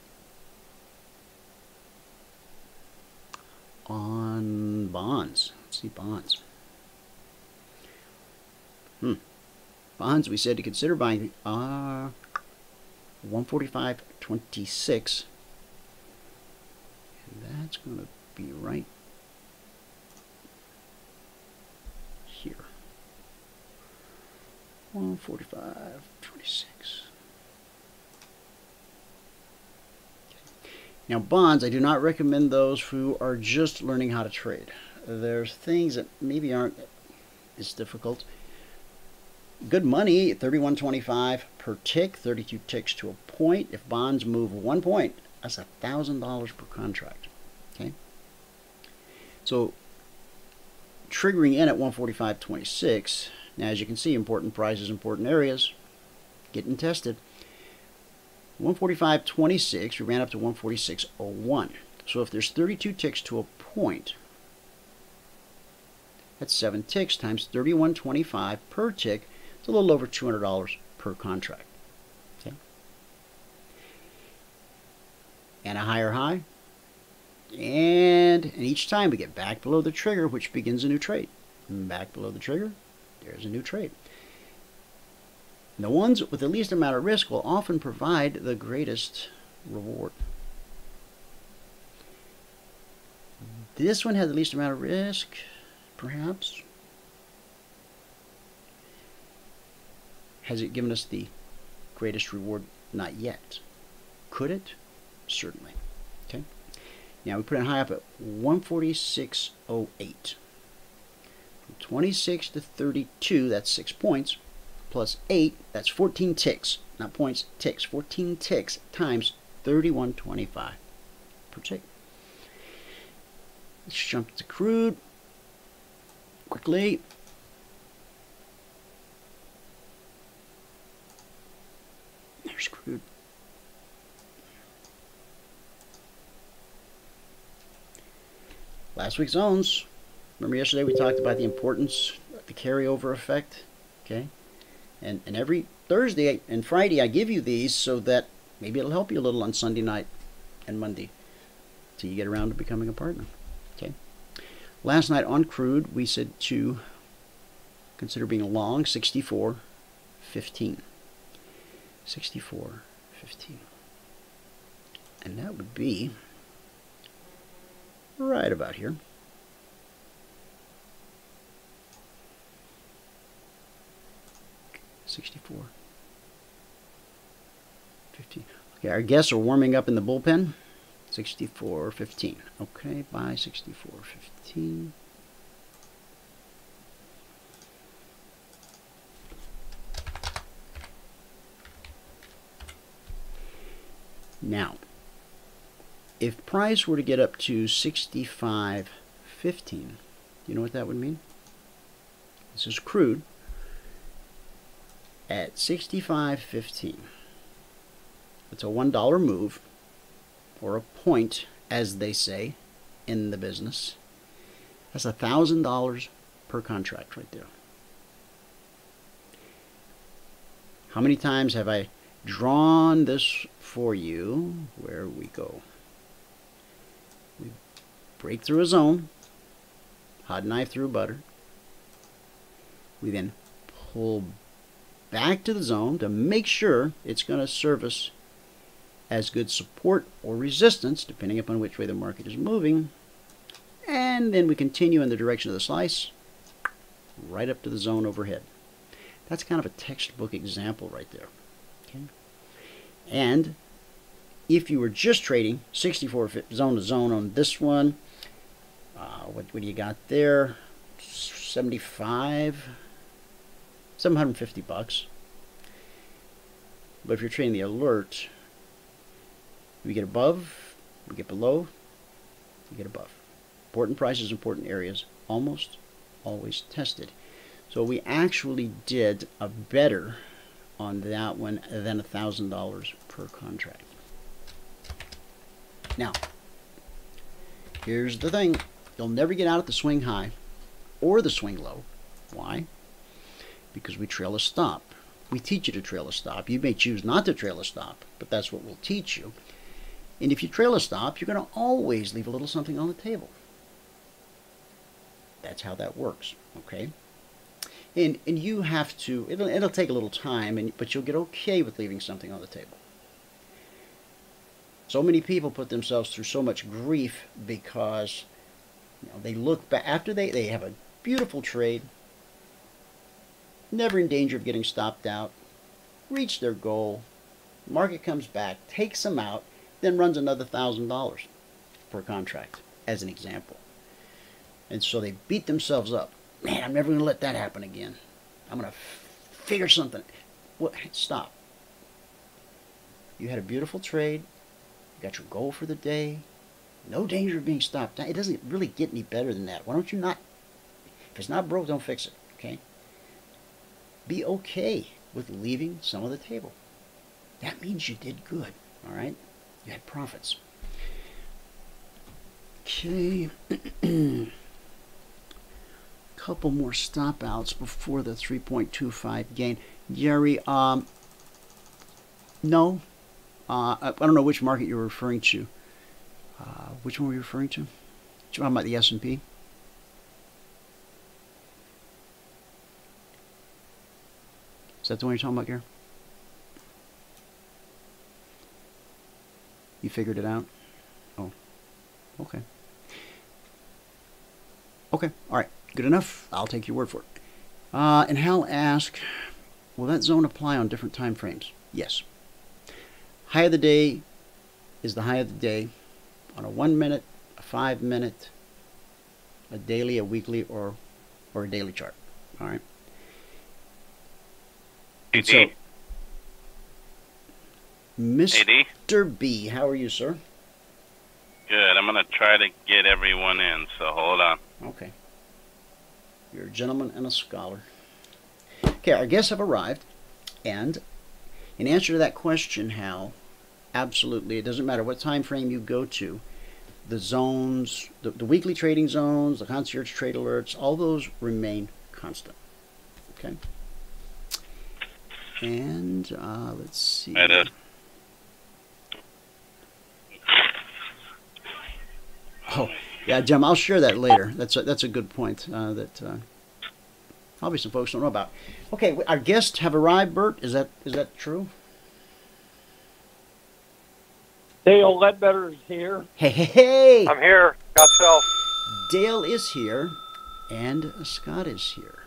On bonds, let's see bonds. Bonds we said to consider buying 145.26. And that's going to be right here. 145.26. Now bonds, I do not recommend those who are just learning how to trade. There's things that maybe aren't as difficult. Good money, 31.25 per tick, 32 ticks to a point. If bonds move 1 point, that's $1,000 per contract. Okay. So triggering in at 145.26. Now, as you can see, important prices, important areas, getting tested. 145.26, we ran up to 146.01. So if there's 32 ticks to a point, that's 7 ticks times 31.25 per tick. It's a little over $200 per contract. Okay. And a higher high. And each time we get back below the trigger, which begins a new trade. And back below the trigger, there's a new trade. The ones with the least amount of risk will often provide the greatest reward. This one had the least amount of risk, perhaps. Has it given us the greatest reward? Not yet. Could it? Certainly. Okay. Now we put it high up at 146.08. From 26 to 32, that's 6 points. Plus 8, that's 14 ticks. Not points, ticks. 14 ticks times 31.25 per tick. Let's jump to crude quickly. There's crude. Last week's zones. Remember yesterday we talked about the importance of the carryover effect. Okay. And every Thursday and Friday I give you these so that maybe it'll help you a little on Sunday night and Monday till you get around to becoming a partner. Okay. Last night on crude we said to consider being long 64.15. 64.15. And that would be right about here. $64.15. Okay, our guests are warming up in the bullpen. $64.15. Okay, buy $64.15. Now, if price were to get up to 65.15, you know what that would mean? This is crude. At 65.15, it's a $1 move, or a point, as they say in the business. That's $1,000 per contract right there. How many times have I drawn this for you? Where we go? We break through a zone, hot knife through butter. We then pull back to the zone to make sure it's going to serve us as good support or resistance, depending upon which way the market is moving. And then we continue in the direction of the slice, right up to the zone overhead. That's kind of a textbook example right there. Okay. And if you were just trading 64 zone to zone on this one, what do you got there? 750 bucks. But if you're trading the alert, we get above, we get below, we get above. Important prices, important areas, almost always tested. So we actually did a better on that one than $1,000 per contract. Now, here's the thing. You'll never get out at the swing high or the swing low. Why? Because we trail a stop. We teach you to trail a stop. You may choose not to trail a stop, but that's what we'll teach you. And if you trail a stop, you're going to always leave a little something on the table. That's how that works, okay? And you have to, it'll take a little time, but you'll get okay with leaving something on the table. So many people put themselves through so much grief because they look back, after they have a beautiful trade, never in danger of getting stopped out, reach their goal, market comes back, takes them out, then runs another $1,000 per contract, as an example. And so they beat themselves up. Man, I'm never going to let that happen again. I'm going to figure something. What? Stop. You had a beautiful trade. You got your goal for the day. No danger of being stopped. It doesn't really get any better than that. Why don't you not? If it's not broke, don't fix it. Okay? Be okay with leaving some of the table. That means you did good. All right? You had profits. Okay. Couple more stop outs before the 3.25 gain. Jerry, no. I don't know which market you're referring to. Which one were you referring to? You're talking about the S&P? Is that the one you're talking about, Gary? You figured it out? Oh, okay. Okay, all right. Good enough. I'll take your word for it. And Hal asked, will that zone apply on different time frames? Yes. High of the day is the high of the day on a 1 minute, a 5 minute, a daily, a weekly, or a daily chart. All right. And so, Mr. B, how are you, sir? Good. I'm going to try to get everyone in, so hold on. Okay. You're a gentleman and a scholar. Okay, our guests have arrived, and in answer to that question, Hal, absolutely, it doesn't matter what time frame you go to, the zones, the weekly trading zones, the concierge trade alerts, all those remain constant. Okay? And let's see. Oh, yeah, Jim, I'll share that later. That's a good point that probably some folks don't know about. Okay, our guests have arrived, Bert. Is that true? Dale Ledbetter is here. Hey! I'm here. Got self. Dale is here, and Scott is here.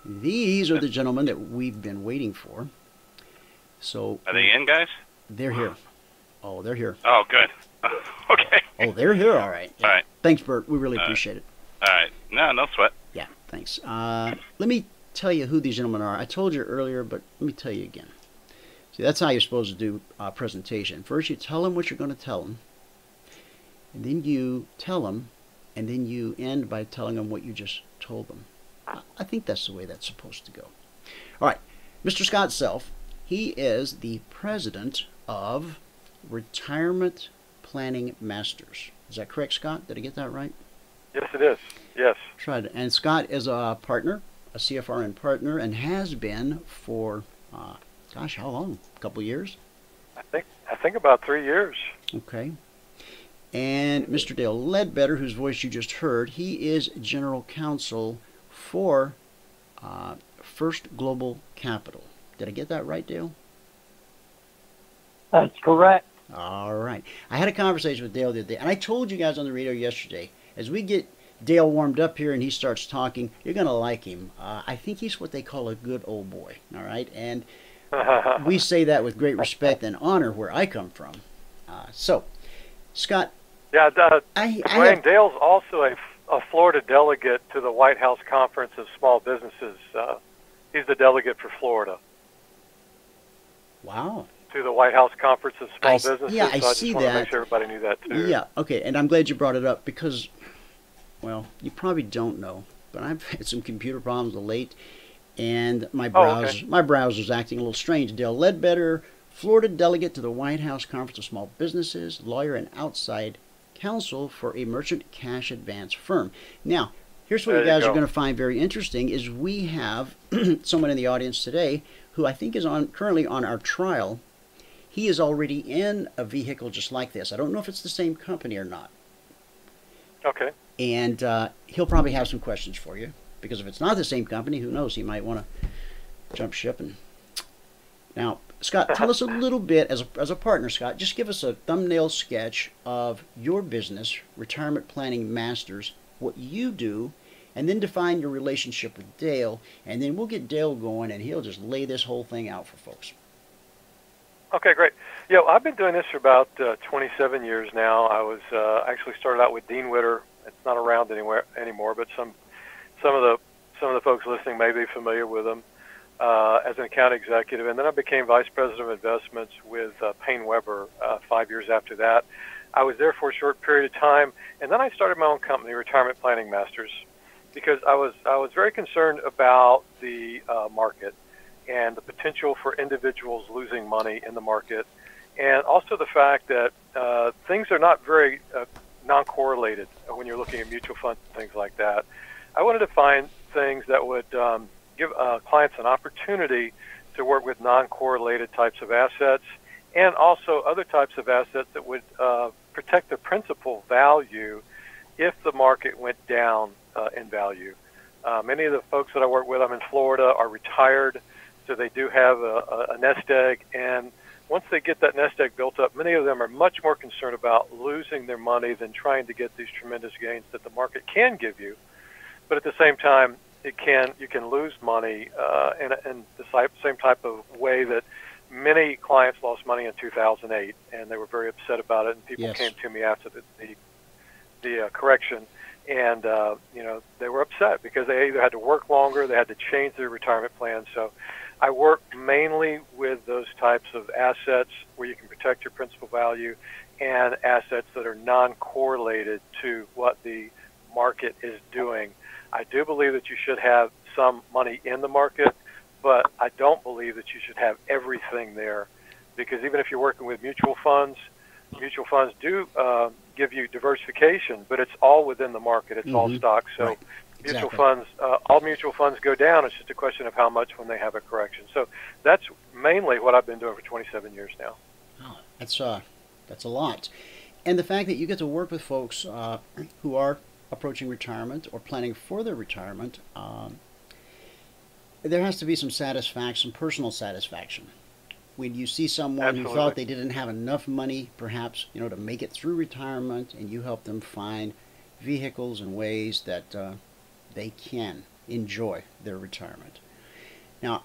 These are the gentlemen that we've been waiting for. So are they in, guys? They're here. Oh, they're here. Oh, good. Okay. Oh, they're here. All right. Yeah. All right. Thanks, Bert. We really appreciate it. All right. No sweat. Yeah, thanks. Let me tell you who these gentlemen are. I told you earlier, but let me tell you again. See, that's how you're supposed to do a presentation. First, you tell them what you're going to tell them, and then you tell them, and then you end by telling them what you just told them. I think that's the way that's supposed to go. All right, Mr. Scott Self, he is the president of Retirement Planning Masters. Is that correct, Scott? Did I get that right? Yes, it is. Yes. Tried. And Scott is a partner, a CFRN partner, and has been for, gosh, how long? A couple years? I think about 3 years. Okay. And Mr. Dale Ledbetter, whose voice you just heard, he is general counsel for First Global Capital. Did I get that right, Dale? That's correct. All right. I had a conversation with Dale the other day, and I told you guys on the radio yesterday, as we get Dale warmed up here and he starts talking, you're going to like him. I think he's what they call a good old boy, all right? And we say that with great respect and honor where I come from. So, Scott. Yeah, Dwayne, Dale's also a Florida delegate to the White House Conference of Small Businesses. He's the delegate for Florida. Wow. To the White House Conference of Small Businesses. Yeah, I so see just that. Want to make sure everybody knew that too. Yeah, okay, and I'm glad you brought it up because, well, you probably don't know, but I've had some computer problems of late, and my browser's acting a little strange. Dale Ledbetter, Florida delegate to the White House Conference of Small Businesses, lawyer and outside counsel for a merchant cash advance firm. Now, here's what you guys are going to find very interesting is we have someone in the audience today who I think is currently on our trial. He is already in a vehicle just like this. I don't know if it's the same company or not. Okay. And he'll probably have some questions for you, because if it's not the same company, who knows, he might want to jump ship. And now, Scott, tell us a little bit, as a partner, Scott, just give us a thumbnail sketch of your business, Retirement Planning Masters, what you do, and then define your relationship with Dale, and then we'll get Dale going, and he'll just lay this whole thing out for folks. Okay, great. Yeah, I've been doing this for about 27 years now. I was actually started out with Dean Witter. It's not around anymore, but some of the folks listening may be familiar with him as an account executive. And then I became vice president of investments with Payne Weber 5 years after that. I was there for a short period of time, and then I started my own company, Retirement Planning Masters, because I was very concerned about the market and the potential for individuals losing money in the market, and also the fact that things are not very non-correlated when you're looking at mutual funds and things like that. I wanted to find things that would give clients an opportunity to work with non-correlated types of assets, and also other types of assets that would protect the principal value if the market went down in value. Many of the folks that I work with, I'm in Florida, are retired, so they do have a nest egg, and once they get that nest egg built up, many of them are much more concerned about losing their money than trying to get these tremendous gains that the market can give you. But at the same time, you can lose money in the same type of way that many clients lost money in 2008, and they were very upset about it, and people came to me after the correction, and they were upset because they either had to work longer, they had to change their retirement plan. So I work mainly with those types of assets where you can protect your principal value and assets that are non-correlated to what the market is doing. I do believe that you should have some money in the market, but I don't believe that you should have everything there, because even if you're working with mutual funds do give you diversification, but it's all within the market. It's all stocks. So right. Mutual funds, all mutual funds go down. It's just a question of how much when they have a correction. So that's mainly what I've been doing for 27 years now. Oh, that's a lot. And the fact that you get to work with folks who are approaching retirement or planning for their retirement, there has to be some satisfaction, personal satisfaction. When you see someone who thought they didn't have enough money, perhaps, to make it through retirement, and you help them find vehicles and ways that they can enjoy their retirement. Now,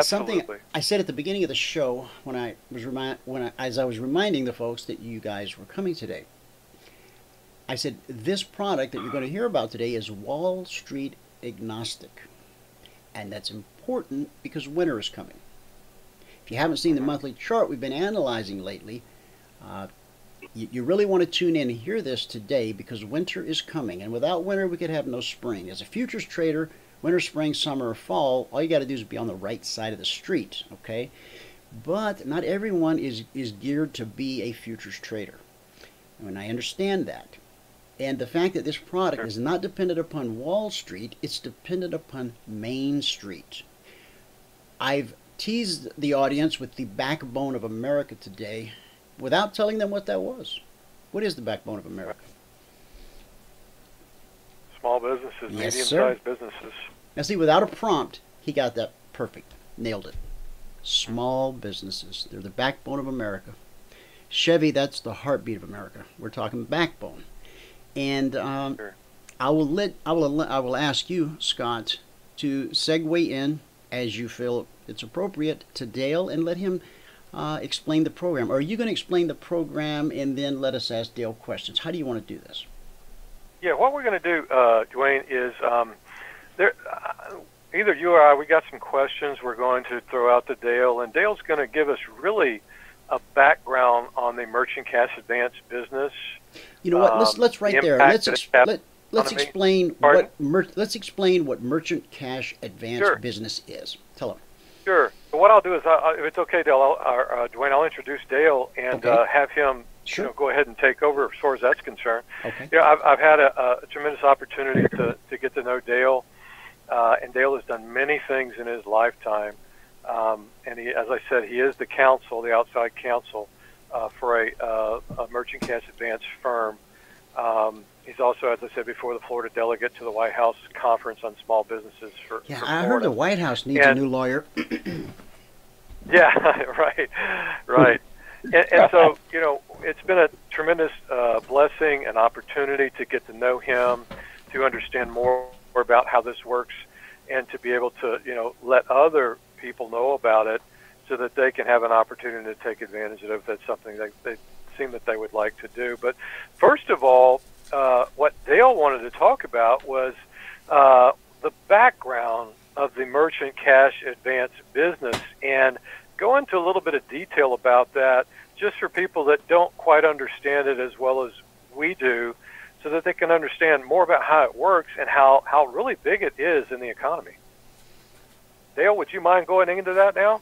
something I said at the beginning of the show as I was reminding the folks that you guys were coming today, I said this product that you're going to hear about today is Wall Street agnostic, and that's important because winter is coming. If you haven't seen the monthly chart we've been analyzing lately, you really want to tune in and hear this today, because winter is coming. And without winter, we could have no spring. As a futures trader, winter, spring, summer, or fall, all you got to do is be on the right side of the street, okay? But not everyone is geared to be a futures trader. And I understand that. And the fact that this product is not dependent upon Wall Street, it's dependent upon Main Street. I've teased the audience with the backbone of America today without telling them what that was. What is the backbone of America? Small businesses, Yes, medium-sized businesses. Now see, without a prompt, he got that perfect. Nailed it. Small businesses. They're the backbone of America. Chevy, that's the heartbeat of America. We're talking backbone. And I will ask you, Scott, to segue in as you feel it's appropriate to Dale and let him explain the program. Or are you going to explain the program and then let us ask Dale questions? How do you want to do this? Yeah, what we're going to do, Dwayne, is either you or I, we got some questions we're going to throw out to Dale, and Dale's going to give us really a background on the merchant cash advance business. You know what? Let's right there. Let's explain what merchant cash advance business is. Tell them. Sure. So what I'll do is, if it's okay, Dale, Dwayne, I'll introduce Dale and have him go ahead and take over as far as that's concerned. Okay. Yeah, I've had a tremendous opportunity to get to know Dale, and Dale has done many things in his lifetime. And he, as I said, he is the counsel, the outside counsel for a merchant cash advance firm. He's also, as I said before, the Florida delegate to the White House Conference on Small Businesses for I heard the White House needs a new lawyer. Yeah, right. And so, it's been a tremendous blessing and opportunity to get to know him, to understand more about how this works, and to be able to, let other people know about it so that they can have an opportunity to take advantage of it if that's something they seem that they would like to do. But first of all, what Dale wanted to talk about was the background of the merchant cash advance business, and go into a little bit of detail about that just for people that don't quite understand it as well as we do, so that they can understand more about how it works and how really big it is in the economy. Dale, would you mind going into that now?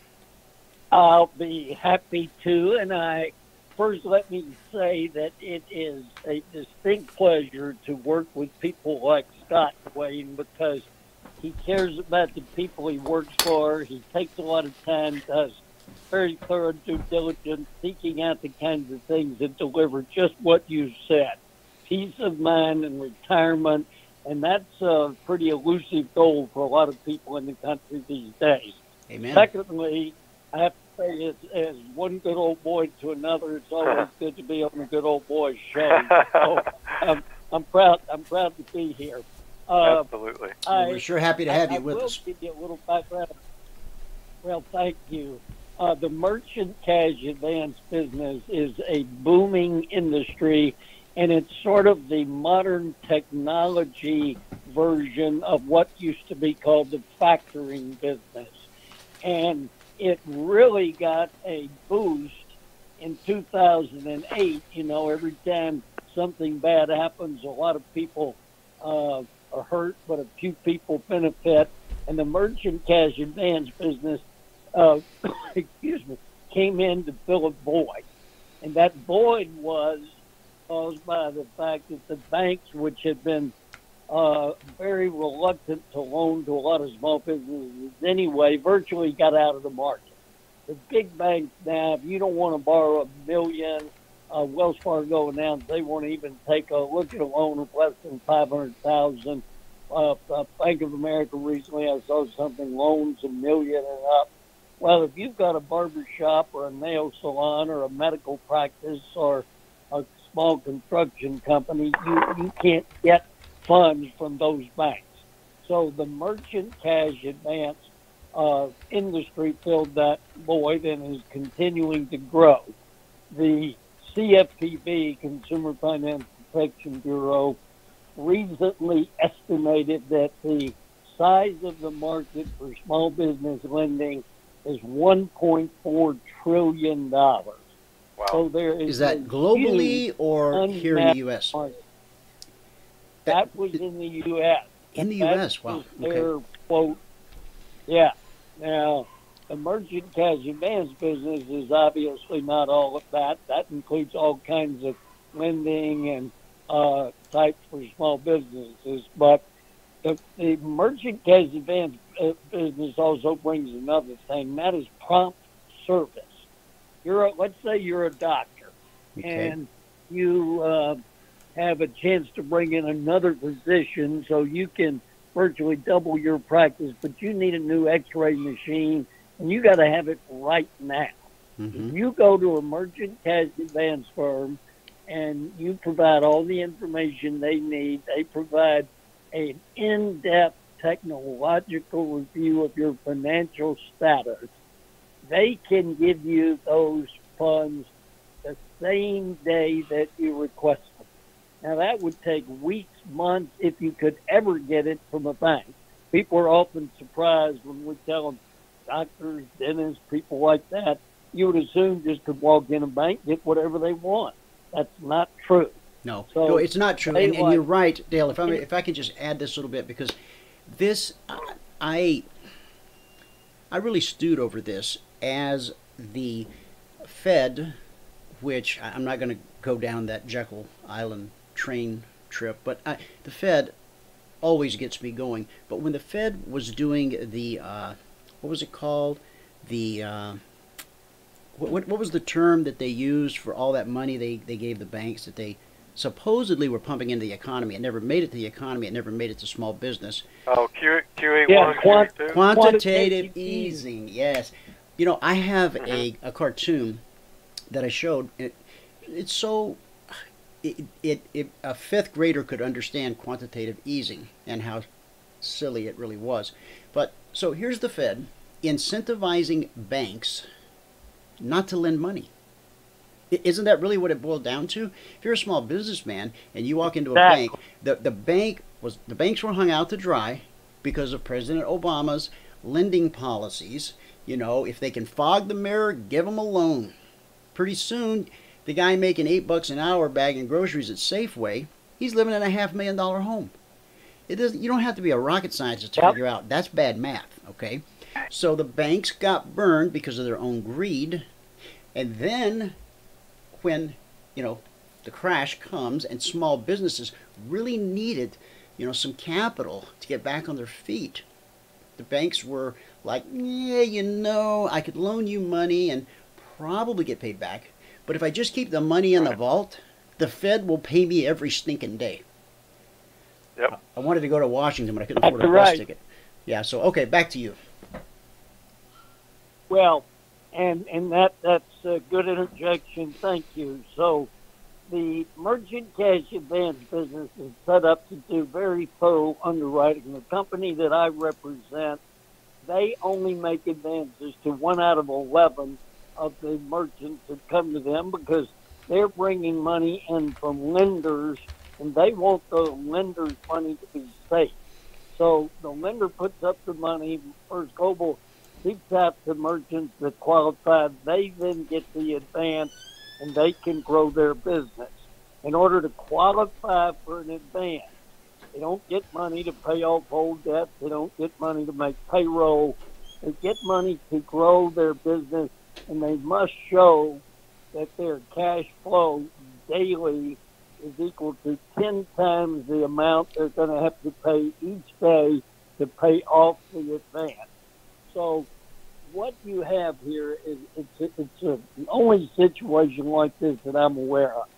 I'll be happy to, and first let me say that it is a distinct pleasure to work with people like Scott Wayne, because he cares about the people he works for. He takes a lot of time, does very thorough due diligence, seeking out the kinds of things that deliver just what you said, peace of mind and retirement, and that's a pretty elusive goal for a lot of people in the country these days. Amen. Secondly, I have to say, as one good old boy to another, it's always good to be on a good old boy show. So, I'm proud to be here. Absolutely. We're sure happy to have you with us. I will give you a little background. Well, thank you. The merchant cash advance business is a booming industry, and it's sort of the modern technology version of what used to be called the factoring business. And it really got a boost in 2008. Every time something bad happens, a lot of people are hurt, but a few people benefit. And the merchant cash advance business came in to fill a void. And that void was caused by the fact that the banks, which had been very reluctant to loan to a lot of small businesses anyway, virtually got out of the market. The big banks now, if you don't want to borrow $1 million, Wells Fargo announced they won't even take a look at a loan of less than $500,000. Bank of America recently, I saw something, loans $1 million and up. Well, if you've got a barber shop or a nail salon or a medical practice or a small construction company, you can't get funds from those banks. So the merchant cash advance industry filled that void and is continuing to grow. The CFPB, Consumer Finance Protection Bureau, recently estimated that the size of the market for small business lending is $1.4 trillion. Wow. So there is that globally or here in the U.S.? That was in the U.S. In the U.S., wow. Their quote. Yeah. Now, the merchant cash advance business is obviously not all of that. That includes all kinds of lending and types for small businesses. But the merchant cash advance business also brings another thing. That is prompt service. Let's say you're a doctor, and you have a chance to bring in another physician so you can virtually double your practice, but you need a new x-ray machine, and you got to have it right now. If you go to a merchant cash advance firm and you provide all the information they need, they provide an in-depth technological review of your financial status, they can give you those funds the same day that you request them. Now, that would take weeks, months, if you could ever get it from a bank. People are often surprised when we tell them, doctors, dentists, people like that, you would assume just to walk in a bank, get whatever they want. That's not true. No, it's not true. And you're right, Dale, if I could just add this a little bit, because this, I really stewed over this as the Fed, which I'm not going to go down that Jekyll Island train trip, but the Fed always gets me going. But when the Fed was doing the, what was it called? The, what was the term that they used for all that money they gave the banks that they supposedly were pumping into the economy? It never made it to the economy. It never made it to small business. Oh, QE1, QE2? Quantitative easing, yes. You know, I have a cartoon that I showed. It's so... a fifth grader could understand quantitative easing and how silly it really was. But so here's the Fed incentivizing banks not to lend money. Isn't that really what it boiled down to? If you're a small businessman and you walk into a bank, the banks were hung out to dry because of President Obama's lending policies. You know, if they can fog the mirror, give them a loan. Pretty soon, the guy making $8 an hour bagging groceries at Safeway, he's living in a $500,000 home. You don't have to be a rocket scientist to figure out that's bad math, okay? So the banks got burned because of their own greed, and then when, you know, the crash comes and small businesses really needed, you know, some capital to get back on their feet, the banks were like, yeah, you know, I could loan you money and probably get paid back, but if I just keep the money in the vault, the Fed will pay me every stinking day. Yep. I wanted to go to Washington, but I couldn't afford a bus ticket. Yeah, so, okay, back to you. Well, and that's a good interjection. Thank you. So the merchant cash advance business is set up to do very thorough underwriting. The company that I represent, they only make advances to 1 out of 11 of the merchants that come to them because they're bringing money in from lenders, and they want the lender's money to be safe. So the lender puts up the money. First Global seeks out the merchants that qualify. They then get the advance, and they can grow their business. In order to qualify for an advance, they don't get money to pay off old debts. They don't get money to make payroll. They get money to grow their business, and they must show that their cash flow daily is equal to 10 times the amount they're going to have to pay each day to pay off the advance. So what you have here is it's the only situation like this that I'm aware of.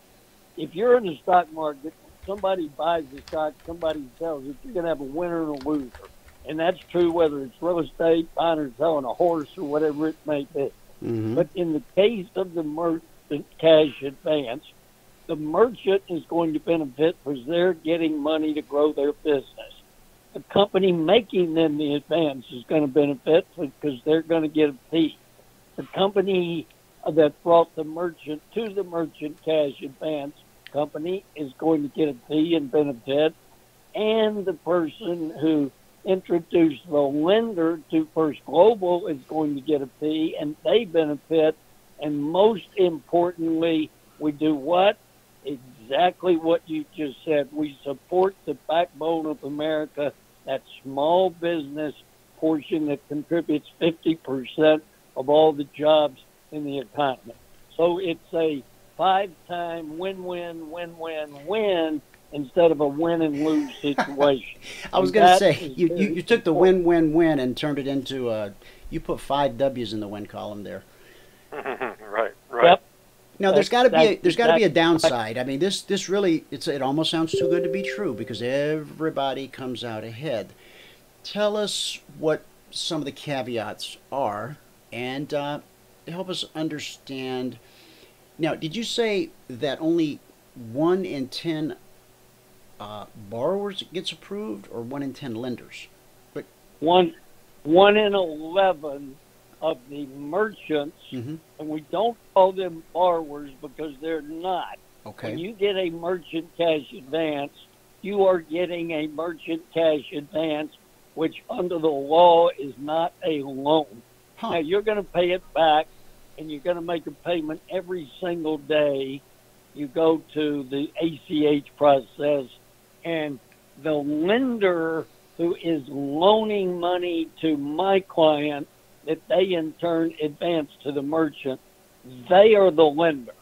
If you're in the stock market, somebody buys the stock, somebody sells it, you're going to have a winner and a loser. And that's true whether it's real estate, buying or selling a horse, or whatever it may be. Mm-hmm. But in the case of the merchant cash advance, the merchant is going to benefit because they're getting money to grow their business. The company making them the advance is going to benefit because they're going to get a fee. The company that brought the merchant to the merchant cash advance company is going to get a fee and benefit, and the person who introduce the lender to First Global is going to get a fee, and they benefit. And most importantly, we do what? Exactly what you just said. We support the backbone of America, that small business portion that contributes 50% of all the jobs in the economy. So it's a 5-time win-win, win-win, win instead of a win and lose situation. I was going to say, you took the win-win-win and turned it into you put 5 W's in the win column there. Right. Yep. Now there's got to be a downside. I mean, this really it almost sounds too good to be true because everybody comes out ahead. Tell us what some of the caveats are and help us understand. Now, did you say that only 1 in 10 borrowers gets approved, or 1 in 10 lenders? But one in 11 of the merchants, and we don't call them borrowers because they're not. Okay. When you get a merchant cash advance, you are getting a merchant cash advance, which under the law is not a loan. Now, you're going to pay it back, and you're going to make a payment every single day. You go to the ACH process, and the lender who is loaning money to my client that they in turn advance to the merchant, they are the lender.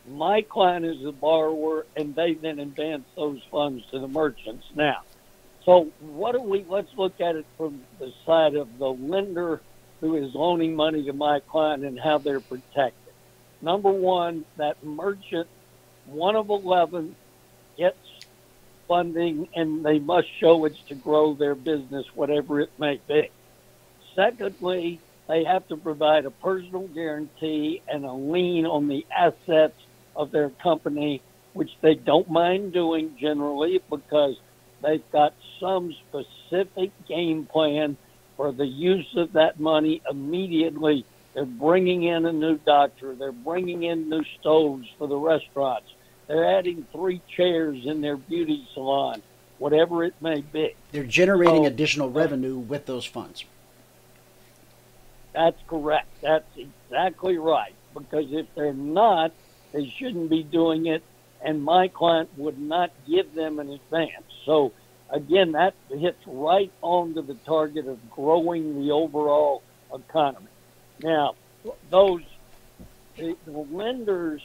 My client is the borrower, and they then advance those funds to the merchants. Now, so let's look at it from the side of the lender who is loaning money to my client and how they're protected. Number one, that merchant, 1 of 11, gets funding, and they must show it's to grow their business, whatever it may be. Secondly, they have to provide a personal guarantee and a lien on the assets of their company, which they don't mind doing generally because they've got some specific game plan for the use of that money immediately. They're bringing in a new doctor. They're bringing in new stoves for the restaurants. They're adding 3 chairs in their beauty salon, whatever it may be. They're generating additional revenue with those funds. That's correct. That's exactly right. Because if they're not, they shouldn't be doing it, and my client would not give them an advance. So, again, that hits right onto the target of growing the overall economy. Now, the lenders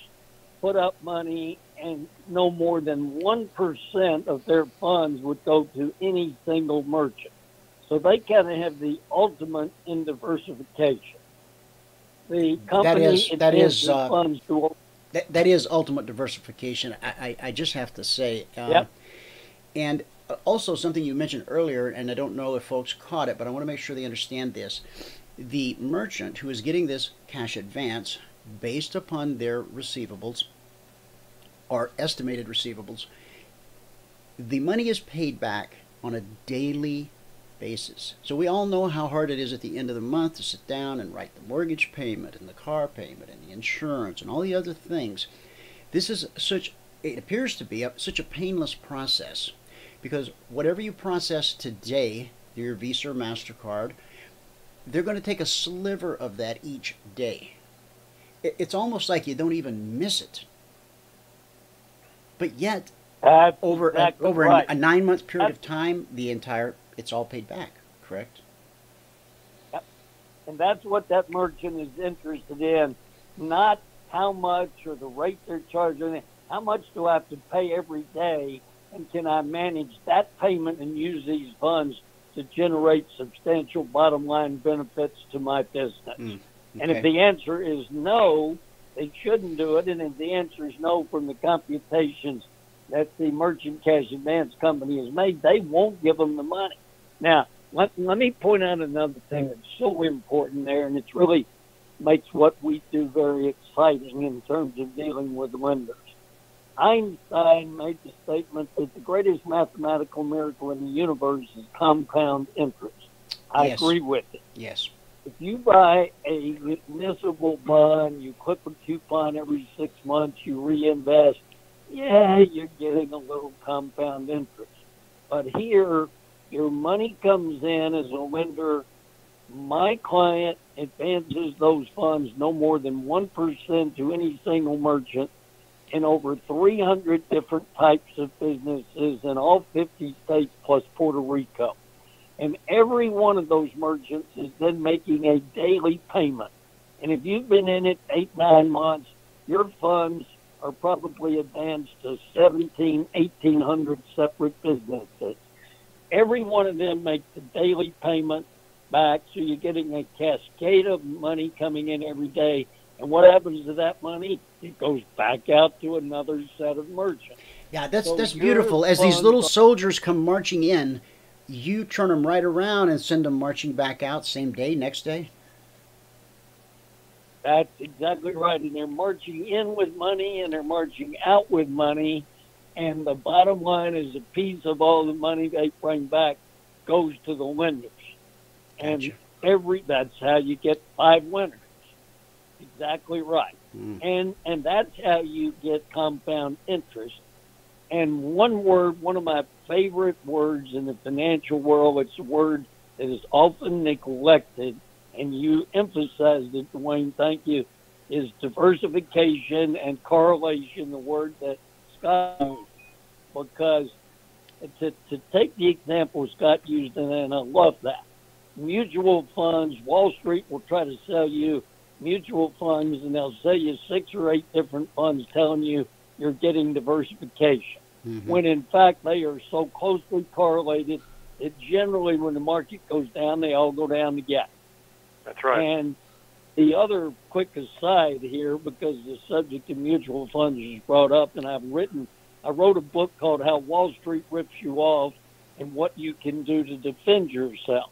put up money, and no more than 1% of their funds would go to any single merchant. So they kind of have the ultimate in diversification. The company advances funds to... That is ultimate diversification, I just have to say. And also something you mentioned earlier, and I don't know if folks caught it, but I want to make sure they understand this. The merchant who is getting this cash advance based upon their receivables or estimated receivables, the money is paid back on a daily basis. So we all know how hard it is at the end of the month to sit down and write the mortgage payment and the car payment and the insurance and all the other things. This is it appears to be such a painless process, because whatever you process today, your Visa or MasterCard, they're going to take a sliver of that each day. It's almost like you don't even miss it. But yet, over a 9-month period of time, it's all paid back, correct? Yep. And that's what that merchant is interested in, not how much or the rate they're charging. How much do I have to pay every day, and can I manage that payment and use these funds to generate substantial bottom line benefits to my business? Okay. And if the answer is no, they shouldn't do it. And if the answer is no from the computations that the merchant cash advance company has made, they won't give them the money. Now, let me point out another thing that's so important there, and it really makes what we do very exciting in terms of dealing with lenders. Einstein made the statement that the greatest mathematical miracle in the universe is compound interest. I agree with it. Yes. If you buy a municipal bond, you clip a coupon every 6 months, you reinvest, you're getting a little compound interest. But here, your money comes in as a lender, my client advances those funds no more than 1% to any single merchant in over 300 different types of businesses in all 50 states plus Puerto Rico. And every one of those merchants is then making a daily payment. And if you've been in it 8-9 months, your funds are probably advanced to 1,800 separate businesses. Every one of them makes a daily payment back, so you're getting a cascade of money coming in every day. And what happens to that money? It goes back out to another set of merchants. Yeah, that's beautiful. As these little soldiers come marching in, you turn them right around and send them marching back out same day, next day? That's exactly right. And they're marching in with money and they're marching out with money. And the bottom line is a piece of all the money they bring back goes to the lenders. Gotcha. And that's how you get 5 winners. Exactly right. And that's how you get compound interest. And one word, one of my favorite words in the financial world, it's a word that is often neglected, and you emphasized it, Dwayne, thank you, is diversification and correlation, the word that Scott used. Because to take the example Scott used, and I love that, mutual funds, Wall Street will try to sell you mutual funds, and they'll sell you 6 or 8 different funds telling you you're getting diversification. When in fact they are so closely correlated that generally when the market goes down, they all go down together. That's right. And the other quick aside here, because the subject of mutual funds is brought up, and I wrote a book called How Wall Street Rips You Off and What You Can Do to Defend Yourself.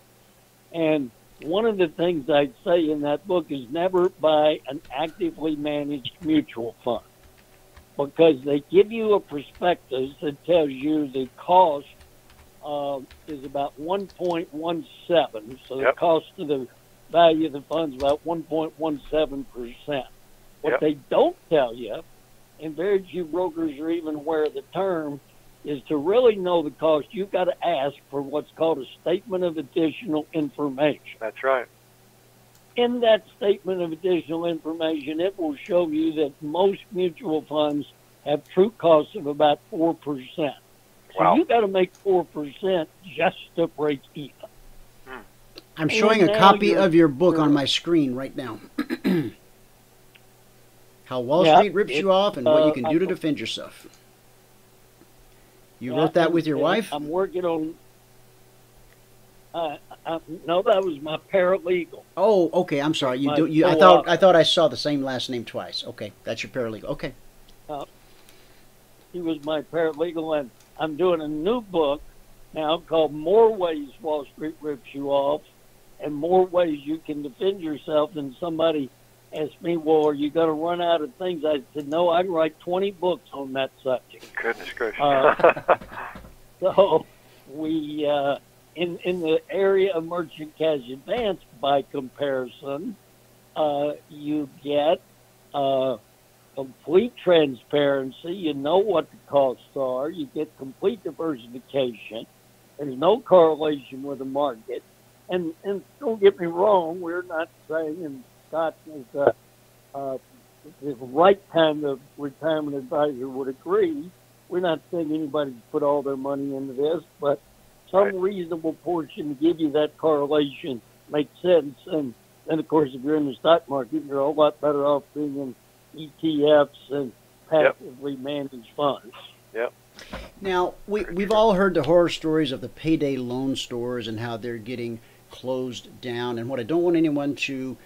And one of the things I say in that book is never buy an actively managed mutual fund, because they give you a prospectus that tells you the cost is about 1.17. So the cost of the value of the fund is about 1.17%. What they don't tell you, and very few brokers are even aware of the term, is to really know the cost, you've got to ask for what's called a statement of additional information. That's right. In that statement of additional information, it will show you that most mutual funds have true costs of about 4%. So you've got to make 4% just to break even. I'm showing a copy of your book on my screen right now. How Wall Street Rips You Off and What You Can Do to Defend Yourself. You wrote that with your wife? I'm working on... no, that was my paralegal. Oh, okay. I'm sorry. I thought I saw the same last name twice. Okay, that's your paralegal. Okay. He was my paralegal, and I'm doing a new book now called More Ways Wall Street Rips You Off and More Ways You Can Defend Yourself. And somebody asked me, well, are you going to run out of things? I said, no, I can write 20 books on that subject. Goodness gracious. So we, in the area of merchant cash advance, by comparison, you get complete transparency. You know what the costs are. You get complete diversification. There's no correlation with the market. And don't get me wrong, we're not saying, and Scott is the right kind of retirement advisor would agree, we're not saying anybody should put all their money into this, but some reasonable portion to give you that correlation makes sense. And then, of course, if you're in the stock market, you're a whole lot better off being in ETFs and passively managed funds. Yep. Now, we've all heard the horror stories of the payday loan stores and how they're getting closed down. And what I don't want anyone to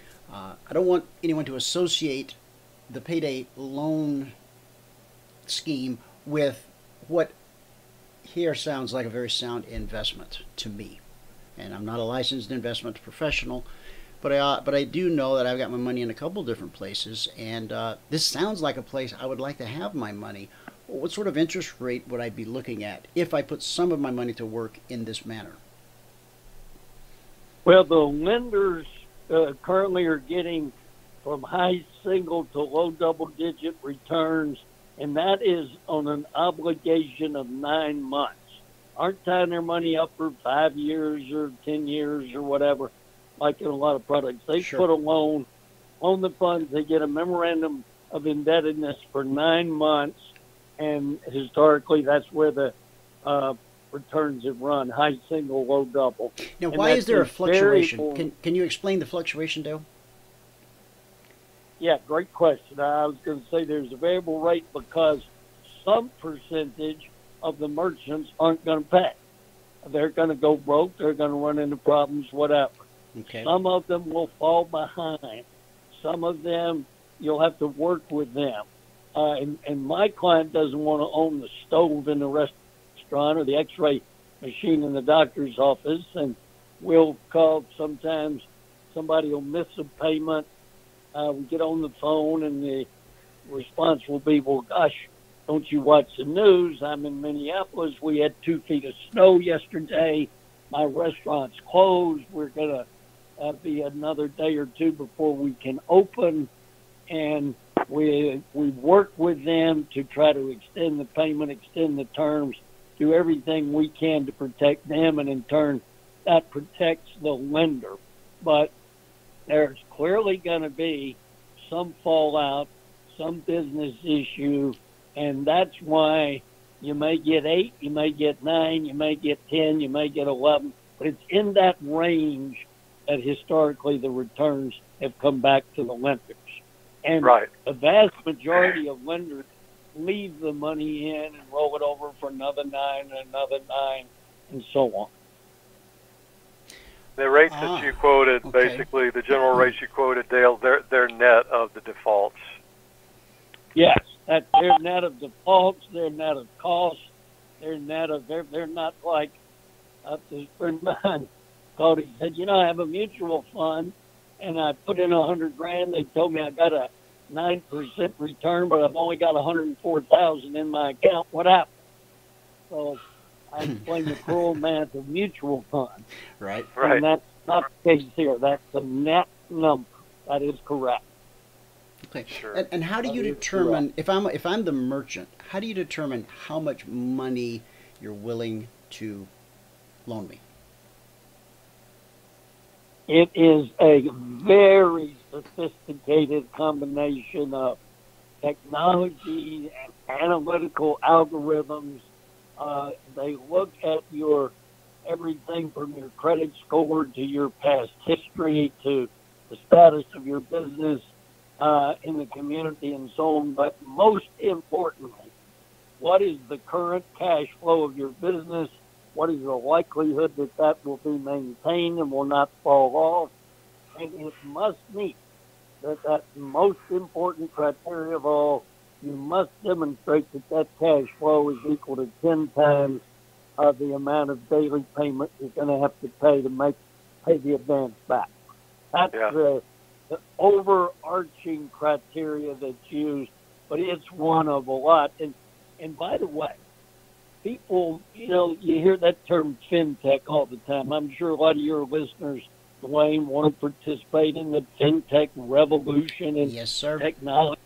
associate the payday loan scheme with what here sounds like a very sound investment to me. And I'm not a licensed investment professional, but I do know that I've got my money in a couple different places, and this sounds like a place I would like to have my money. What sort of interest rate would I be looking at if I put some of my money to work in this manner? Well, the lenders currently are getting from high single to low double-digit returns, and that is on an obligation of 9 months. aren't tying their money up for 5 years or 10 years or whatever, like in a lot of products. They put a loan on the funds. They get a memorandum of indebtedness for 9 months, and historically that's where the returns have run, high single, low double. Now, And why is there a that's fluctuation? Can you explain the fluctuation, Dale? Yeah, great question. I was going to say there's a variable rate because some percentage of the merchants aren't going to pay. They're going to go broke. They're going to run into problems, whatever. Okay. Some of them will fall behind. Some of them, you'll have to work with them. And my client doesn't want to own the stove in the restaurant or the x-ray machine in the doctor's office. And we'll call sometimes somebody will miss a payment. We get on the phone and the response will be, well, gosh, don't you watch the news? I'm in Minneapolis. We had 2 feet of snow yesterday. My restaurant's closed. We're going to be another day or two before we can open. And we work with them to try to extend the payment, extend the terms, do everything we can to protect them, and in turn, that protects the lender. But there's clearly going to be some fallout, some business issue, and that's why you may get 8, you may get 9, you may get 10, you may get 11, but it's in that range that historically the returns have come back to the lenders. And the vast majority of lenders leave the money in and roll it over for another 9 and another 9 and so on. The rates that you quoted, basically the general rates you quoted, Dale, they're net of the defaults. Yes, they're net of defaults, they're net of costs, they're net of, they're not like, this friend of mine called, he said, you know, I have a mutual fund and I put in $100,000. They told me I got a 9% return, but I've only got $104,000 in my account. What happened? So I explained the cruel math of mutual funds. Right. And that's not the case here. That's the net number. That is correct. Okay. Sure. And how do you determine, if I'm the merchant, how do you determine how much money you're willing to loan me? It is a very sophisticated combination of technology and analytical algorithms. They look at your everything from your credit score to your past history to the status of your business in the community and so on. But most importantly, what is the current cash flow of your business? What is the likelihood that that will be maintained and will not fall off? And it must meet that most important criteria of all. You must demonstrate that cash flow is equal to 10 times the amount of daily payment you're going to have to pay to pay the advance back. That's the overarching criteria that's used, but it's one of a lot. And by the way, people, you hear that term fintech all the time. I'm sure a lot of your listeners, Dwayne, want to participate in the fintech revolution and technology.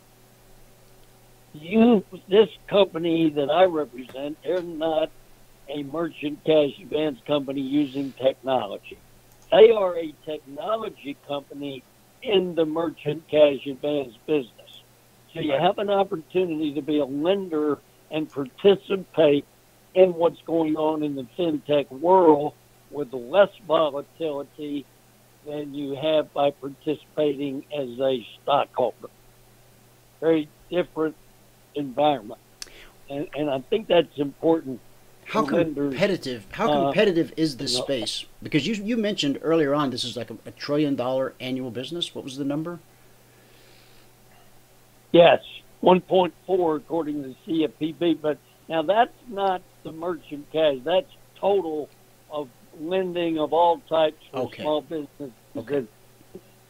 This company that I represent, they're not a merchant cash advance company using technology. They are a technology company in the merchant cash advance business. So you have an opportunity to be a lender and participate in what's going on in the fintech world with less volatility than you have by participating as a stockholder. Very different environment. And I think that's important. How competitive is this space? Because you mentioned earlier on this is like a $1 trillion annual business. What was the number? Yes, 1.4 according to CFPB. But now that's not the merchant cash. That's total of lending of all types for small businesses. Okay.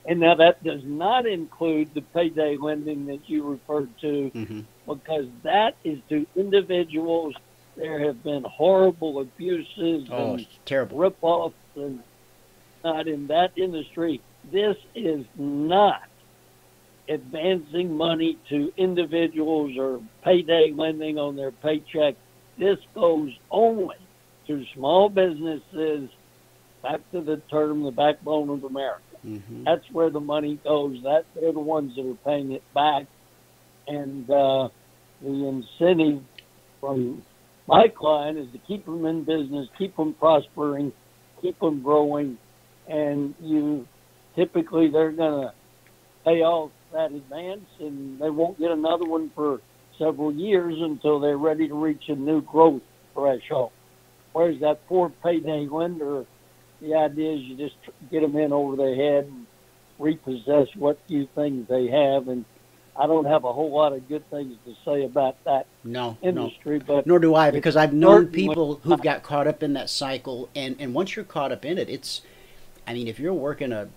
And now that does not include the payday lending that you referred to, because that is to individuals. There have been horrible abuses and rip-offs, and not in that industry. This is not advancing money to individuals or payday lending on their paycheck. This goes only to small businesses, back to the term, the backbone of America. Mm-hmm. That's where the money goes. They're the ones that are paying it back. And the incentive from my client is to keep them in business, keep them prospering, keep them growing. And typically they're going to pay off that advance, and they won't get another one for several years until they're ready to reach a new growth threshold. Whereas that poor payday lender, the idea is you just get them in over their head and repossess what few things they have. And I don't have a whole lot of good things to say about that industry. But nor do I, because I've known people who've got caught up in that cycle. And once you're caught up in it, if you're working a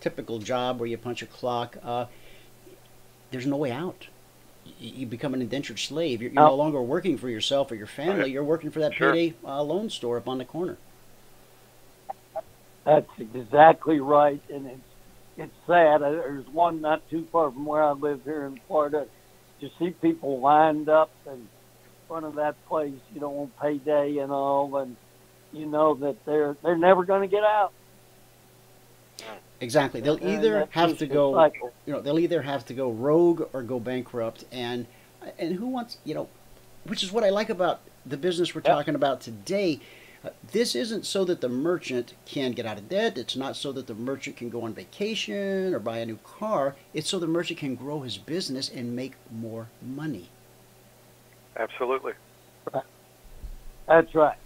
typical job where you punch a clock, there's no way out. You become an indentured slave. You're no longer working for yourself or your family. You're working for that payday loan store up on the corner. That's exactly right, and it's sad. There's one not too far from where I live here in Florida. You see people lined up in front of that place, on payday and all, and you know that they're never going to get out. Exactly. They'll either have to go, they'll either have to go rogue or go bankrupt. And who wants, which is what I like about the business we're talking about today. This isn't so that the merchant can get out of debt. It's not so that the merchant can go on vacation or buy a new car. It's so the merchant can grow his business and make more money. Absolutely. That's right.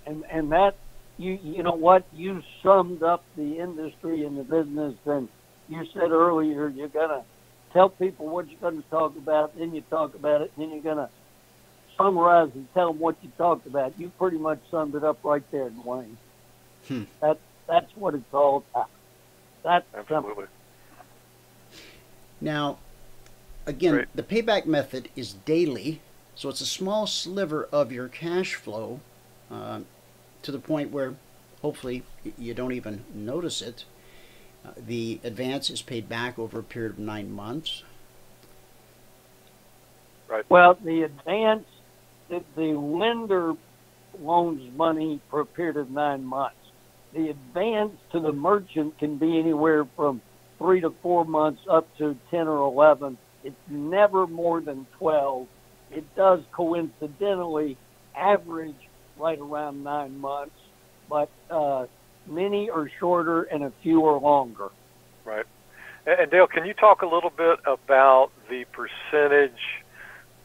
And that, you know what? You summed up the industry and the business, and you said earlier you're going to tell people what you're going to talk about, then you talk about it, then you're going to summarize and tell them what you talked about. You pretty much summed it up right there, Dwayne. That's what it's all about. That's absolutely simple. Now, again, the payback method is daily, so it's a small sliver of your cash flow, to the point where hopefully you don't even notice it. The advance is paid back over a period of 9 months. Right. Well, the advance, the lender loans money for a period of 9 months. The advance to the merchant can be anywhere from 3 to 4 months up to 10 or 11. It's never more than 12. It does coincidentally average right around 9 months, but many are shorter and a few are longer. Right. And Dale, can you talk a little bit about the percentage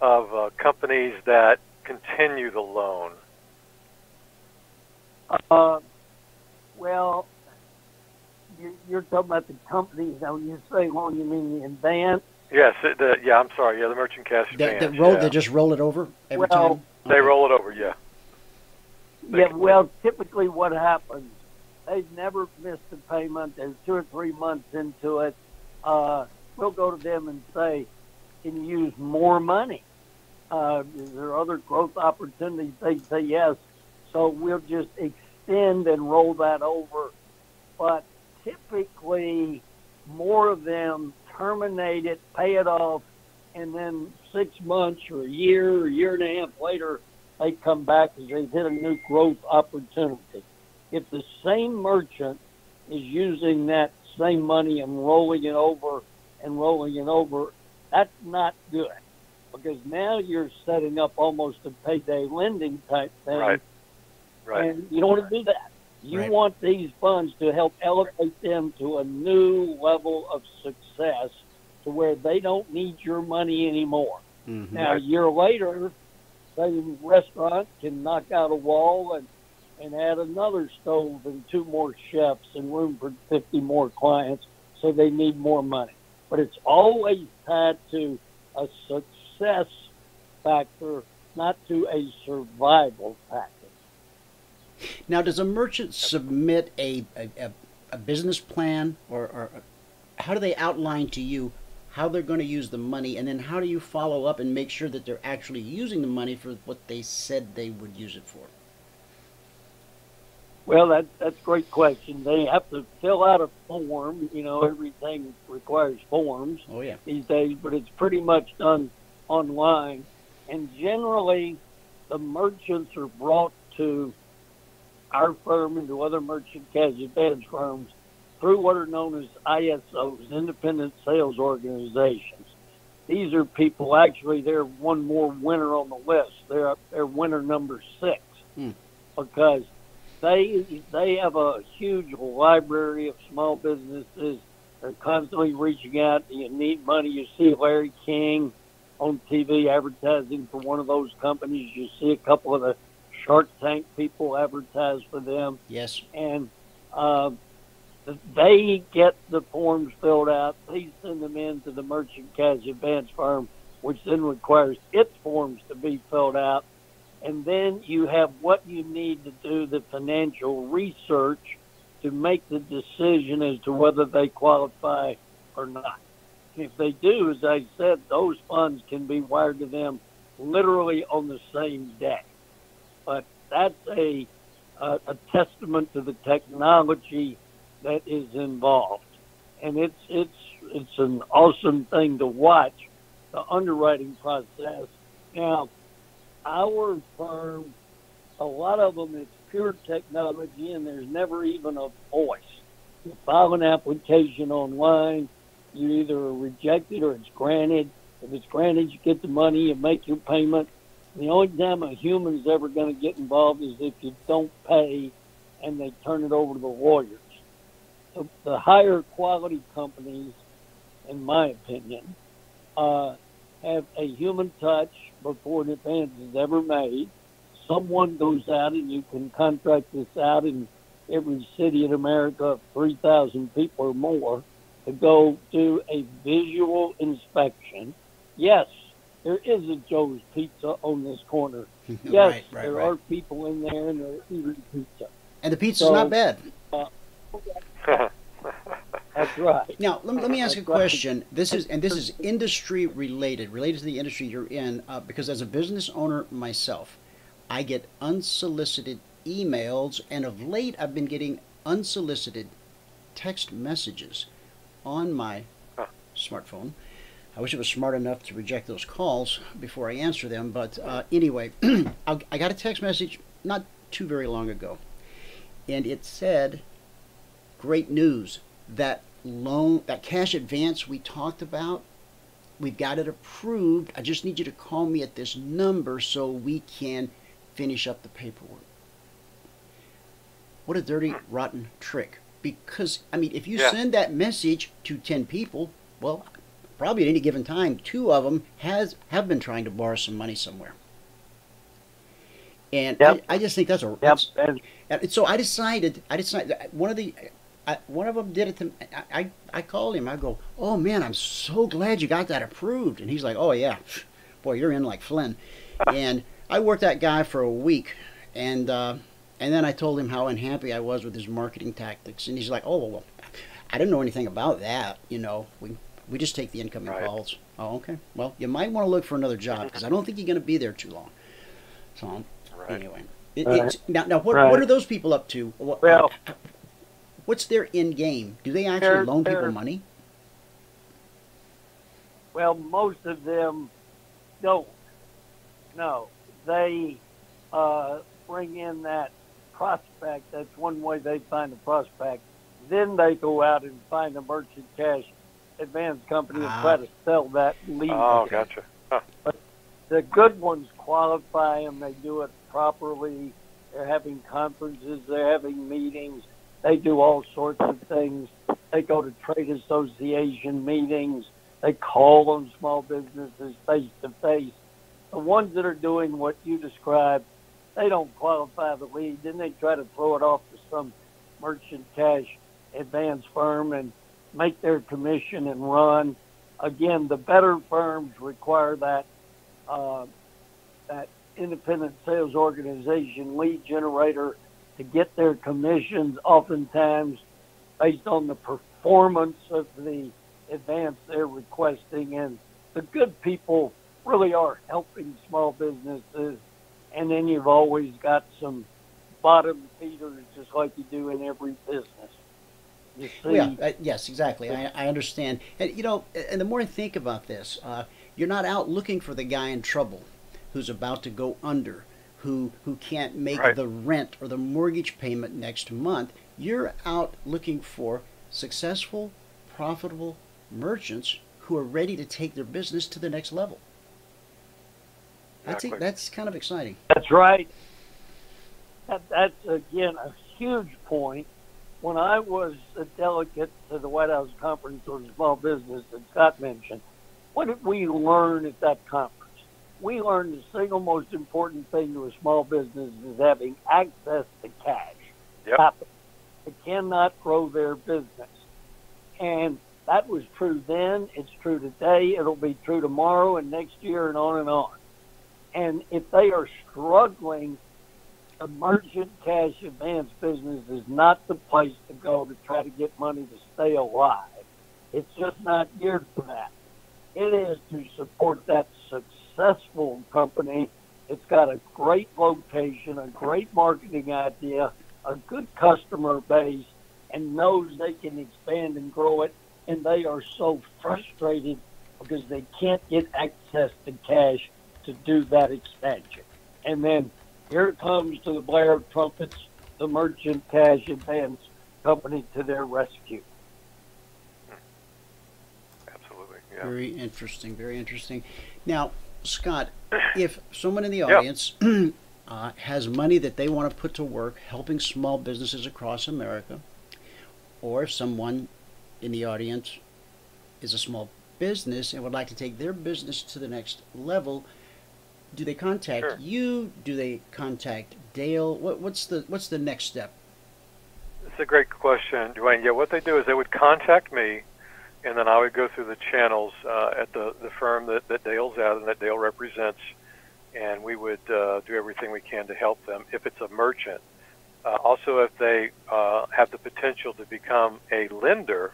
of companies that continue the loan? Well, you're talking about the companies. Now, when you say loan, you mean the advance? Yes. I'm sorry. Yeah, the merchant cash advance. They just roll it over every time? Okay. They roll it over, yeah. Yeah, well, typically what happens, they've never missed a payment. They're 2 or 3 months into it. We'll go to them and say, can you use more money? Is there other growth opportunities? They say yes. So we'll just extend and roll that over. But typically, more of them terminate it, pay it off, and then 6 months or a year and a half later, they come back and they've hit a new growth opportunity. If the same merchant is using that same money and rolling it over, that's not good, because now you're setting up almost a payday lending type thing. Right. And you don't want to do that. You want these funds to help elevate them to a new level of success to where they don't need your money anymore. Mm-hmm. Now, a year later, the restaurant can knock out a wall and add another stove and 2 more chefs and room for 50 more clients, so they need more money. But it's always tied to a success factor, not to a survival factor. Now, does a merchant submit a business plan, or how do they outline to you how they're going to use the money, and then how do you follow up and make sure that they're actually using the money for what they said they would use it for? Well, that's a great question. They have to fill out a form. Everything requires forms these days, but it's pretty much done online. And generally, the merchants are brought to our firm and to other merchant cash advance firms through what are known as ISOs, independent sales organizations. These are people, actually, they're one more winner on the list. They're winner number 6 because they have a huge library of small businesses. They're constantly reaching out. Do you need money? You see Larry King on TV advertising for one of those companies. You see a couple of the Shark Tank people advertise for them. Yes. And they get the forms filled out. They send them in to the merchant cash advance firm, which then requires its forms to be filled out. And then you have what you need to do the financial research to make the decision as to whether they qualify or not. If they do, as I said, those funds can be wired to them literally on the same day. But that's a testament to the technology that is involved, and it's an awesome thing to watch the underwriting process. Now, our firm, a lot of them, it's pure technology, and there's never even a voice. You file an application online, you either are rejected or it's granted. If it's granted, you get the money, you make your payment. The only time a human's ever going to get involved is if you don't pay and they turn it over to the lawyers. So the higher quality companies, in my opinion, have a human touch before an advance is ever made. Someone goes out, and you can contract this out in every city in America of 3,000 people or more, to go do a visual inspection. Yes, there is a Joe's Pizza on this corner. Yes, there are people in there, and they're eating pizza. And the pizza's not bad. That's right. Now, let me ask a question. This is industry related to the industry you're in, because as a business owner myself, I get unsolicited emails, and of late I've been getting unsolicited text messages on my smartphone. I wish it was smart enough to reject those calls before I answer them, but anyway, I got a text message not too very long ago, and it said, "Great news, that cash advance we talked about, we've got it approved. I just need you to call me at this number so we can finish up the paperwork." What a dirty, rotten trick. Because, I mean, if you send that message to 10 people, well, probably at any given time, 2 of them have been trying to borrow some money somewhere. And I just think that's a... So I decided one of them did it to me. I called him. I go, "Oh, man, I'm so glad you got that approved." And he's like, "Oh, yeah. Boy, you're in like Flynn." And I worked that guy for a week. And then I told him how unhappy I was with his marketing tactics. And he's like, "Oh, well, I didn't know anything about that. You know, we just take the incoming calls." "Oh, okay. Well, you might want to look for another job, because I don't think you're going to be there too long." So, anyway. Now, what are those people up to? Well, what's their end game? Do they actually loan people money? Well, most of them don't. No, they bring in that prospect. That's one way they find a prospect. Then they go out and find a merchant cash advance company and try to sell that lead. Oh, gotcha. Huh. But the good ones qualify them. They do it properly. They're having conferences. They're having meetings. They do all sorts of things. They go to trade association meetings. They call on small businesses face to face. The ones that are doing what you described, they don't qualify the lead. Then they try to throw it off to some merchant cash advance firm and make their commission and run. Again, the better firms require that independent sales organization lead generator to get their commissions, oftentimes based on the performance of the advance they're requesting. And the good people really are helping small businesses. And then you've always got some bottom feeders, just like you do in every business. You see? Yes, exactly. I understand. And, you know, and the more I think about this, you're not out looking for the guy in trouble who's about to go under. who can't make Right. the rent or the mortgage payment next month. You're out looking for successful, profitable merchants who are ready to take their business to the next level. Exactly. That's kind of exciting. That's right. That's, again, a huge point. When I was a delegate to the White House Conference on Small Business that Scott mentioned, what did we learn at that conference? We learned the single most important thing to a small business is having access to cash. Yep. Capital. They cannot grow their business. And that was true then. It's true today. It'll be true tomorrow and next year and on and on. And if they are struggling, a merchant cash advance business is not the place to go to try to get money to stay alive. It's just not geared for that. It is to support that successful company. It's got a great location, a great marketing idea, a good customer base, and knows they can expand and grow it. And they are so frustrated because they can't get access to cash to do that expansion. And then here comes to the blare of trumpets, the merchant cash advance company to their rescue. Absolutely. Yeah. Very interesting, very interesting. Now, Scott, if someone in the audience has money that they want to put to work helping small businesses across America, or if someone in the audience is a small business and would like to take their business to the next level, do they contact Sure. you? Do they contact Dale? What's the next step? It's a great question, Dwayne. Yeah, what they do is they would contact me, and then I would go through the channels at the firm that Dale's at and that Dale represents, and we would do everything we can to help them if it's a merchant. Also, if they have the potential to become a lender,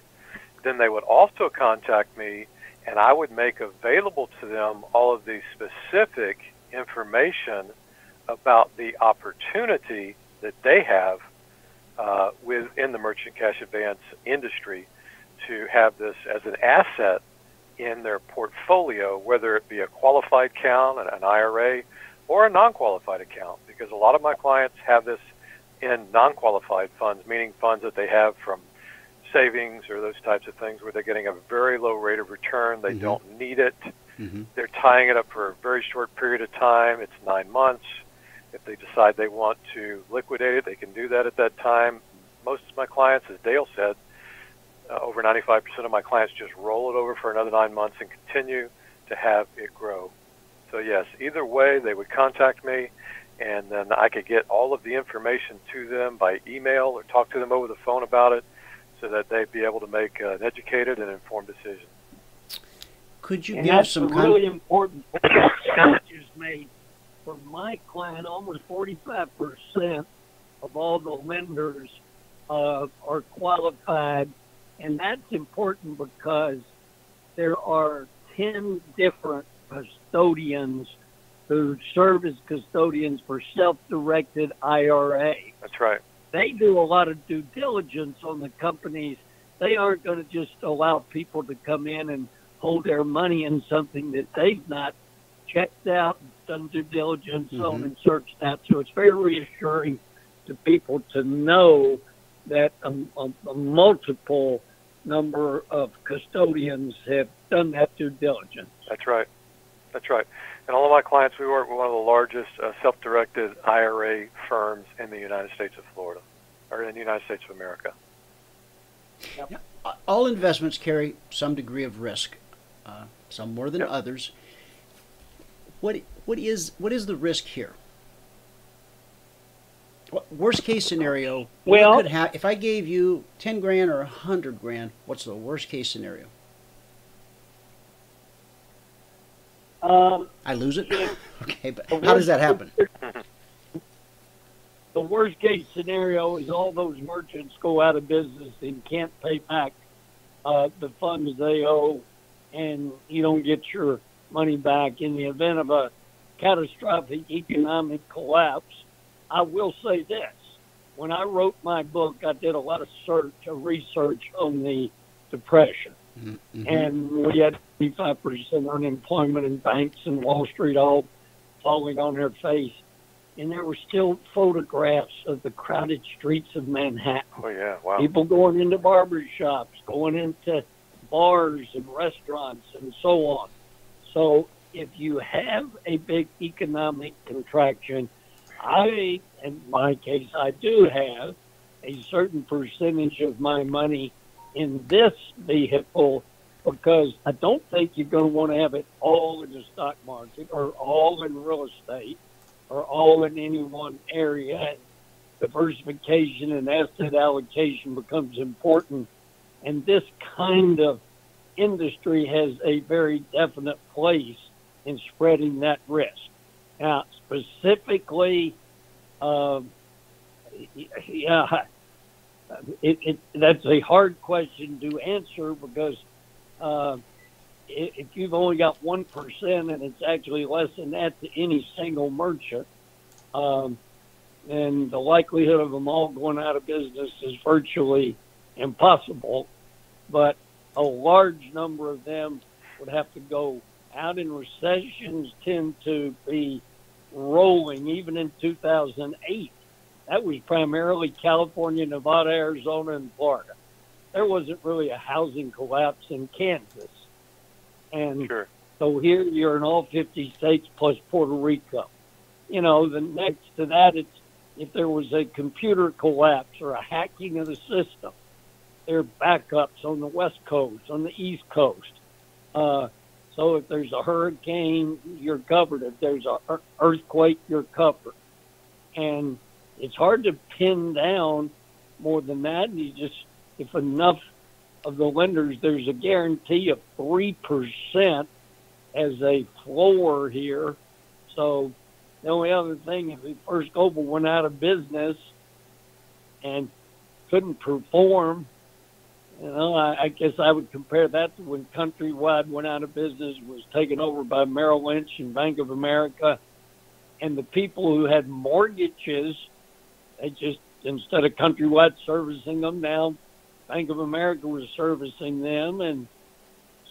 then they would also contact me, and I would make available to them all of the specific information about the opportunity that they have within the merchant cash advance industry to have this as an asset in their portfolio, whether it be a qualified account, an IRA, or a non-qualified account, because a lot of my clients have this in non-qualified funds, meaning funds that they have from savings or those types of things where they're getting a very low rate of return. They don't need it. They're tying it up for a very short period of time. It's 9 months. If they decide they want to liquidate it, they can do that at that time. Most of my clients, as Dale said, over 95% of my clients just roll it over for another 9 months and continue to have it grow. So yes, either way, they would contact me, and then I could get all of the information to them by email or talk to them over the phone about it, so that they'd be able to make an educated and informed decision. Could you And give that's some a really important point Scott just made. For my client, almost 45% of all the lenders are qualified, and that's important because there are 10 different custodians who serve as custodians for self-directed IRA. That's right. They do a lot of due diligence on the companies. They aren't going to just allow people to come in and hold their money in something that they've not checked out, done due diligence on, and searched out. So it's very reassuring to people to know that a multiple number of custodians have done that due diligence. That's right. That's right. And all of my clients, we work with one of the largest self-directed IRA firms in the United States of Florida, or in the United States of America. Now, all investments carry some degree of risk, some more than others. What is the risk here? Worst case scenario, well, what could if I gave you 10 grand or 100 grand, what's the worst case scenario? I lose it? Okay, but how does that happen? The worst case scenario is all those merchants go out of business and can't pay back the funds they owe, and you don't get your money back. In the event of a catastrophic economic collapse, I will say this. When I wrote my book, I did a lot of research on the Depression. And we had 25% unemployment, and banks and Wall Street all falling on their face. and there were still photographs of the crowded streets of Manhattan. Oh, yeah, wow. People going into barber shops, going into bars and restaurants and so on. So if you have a big economic contraction, in my case, I do have a certain percentage of my money in this vehicle, because I don't think you're going to want to have it all in the stock market or all in real estate or all in any one area. Diversification and asset allocation becomes important, and this kind of industry has a very definite place in spreading that risk. Now, specifically, that's a hard question to answer, because if you've only got 1% and it's actually less than that to any single merchant, and the likelihood of them all going out of business is virtually impossible. But a large number of them would have to go out, and recessions tend to be rolling. Even in 2008, that was primarily California, Nevada, Arizona, and Florida. There wasn't really a housing collapse in Kansas. And Sure. So here you're in all 50 states plus Puerto Rico. You know, the next to that, it's if there was a computer collapse or a hacking of the system, there are backups on the West Coast, on the East Coast. So if there's a hurricane, you're covered. If there's an earthquake, you're covered. And it's hard to pin down more than that. And if enough of the lenders, there's a guarantee of 3% as a floor here. So the only other thing, if First Global went out of business and couldn't perform, I guess I would compare that to when Countrywide went out of business, was taken over by Merrill Lynch and Bank of America. And the people who had mortgages, they just, instead of Countrywide servicing them, now Bank of America was servicing them, and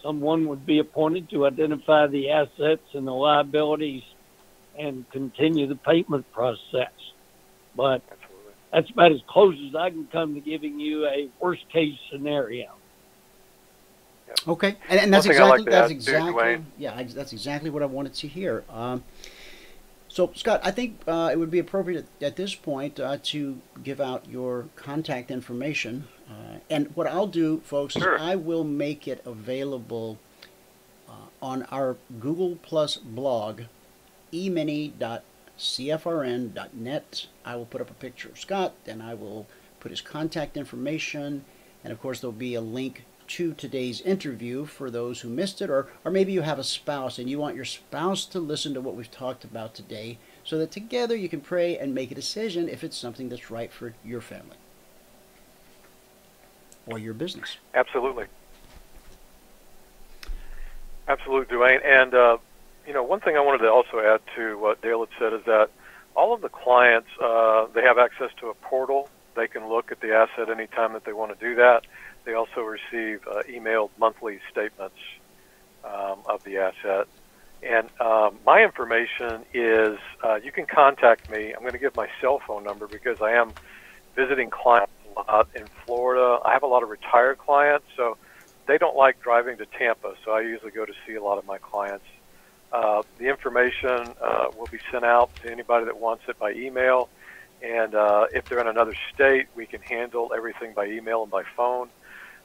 someone would be appointed to identify the assets and the liabilities and continue the payment process. But that's about as close as I can come to giving you a worst case scenario. Okay, and that's exactly that's exactly what I wanted to hear. So, Scott, I think it would be appropriate at this point to give out your contact information. And what I'll do, folks, is I will make it available on our Google Plus blog, emini.cfrn.net. I will put up a picture of Scott, and I will put his contact information. And, of course, there'll be a link to today's interview for those who missed it, or maybe you have a spouse and you want your spouse to listen to what we've talked about today, so that together you can pray and make a decision if it's something that's right for your family or your business. Absolutely. Absolutely, Dwayne. And, one thing I wanted to also add to what Dale had said is that all of the clients, they have access to a portal. They can look at the asset anytime that they want to do that. They also receive emailed monthly statements of the asset. And my information is, you can contact me. I'm going to give my cell phone number because I am visiting clients a lot in Florida. I have a lot of retired clients, so they don't like driving to Tampa, so I usually go to see a lot of my clients. The information will be sent out to anybody that wants it by email. And if they're in another state, we can handle everything by email and by phone.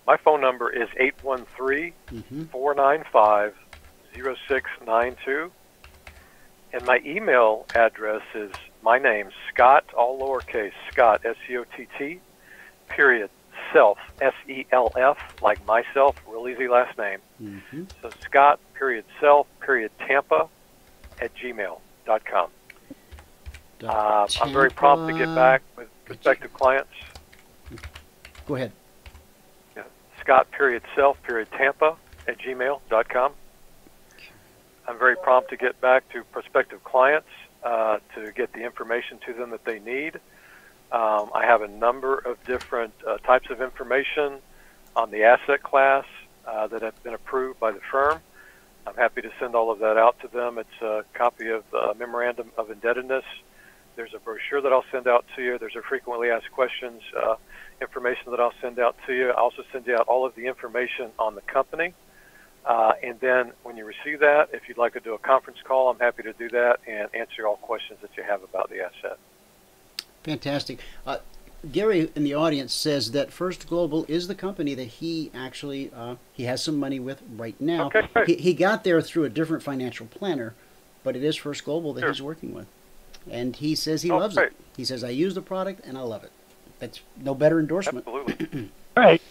My phone number is 813-495-0692. And my email address is my name, Scott, all lowercase, Scott, S-C-O-T-T, period, self, S-E-L-F, like myself, real easy last name. So Scott, period, self, period, Tampa, @gmail.com. I'm very prompt to get back with prospective clients. Go ahead. Scott, period, self, period, Tampa, @gmail.com. I'm very prompt to get back to prospective clients to get the information to them that they need. I have a number of different types of information on the asset class that have been approved by the firm. I'm happy to send all of that out to them. It's a copy of the Memorandum of Indebtedness There's a brochure that I'll send out to you. There's a frequently asked questions information that I'll send out to you. I'll also send you out all of the information on the company. And then when you receive that, if you'd like to do a conference call, I'm happy to do that and answer all questions that you have about the asset. Fantastic. Gary in the audience says that First Global is the company that he actually he has some money with right now. Okay, great. He got there through a different financial planner, but it is First Global that he's working with. And he says he loves it. He says, I use the product and I love it. That's no better endorsement. Absolutely. Right.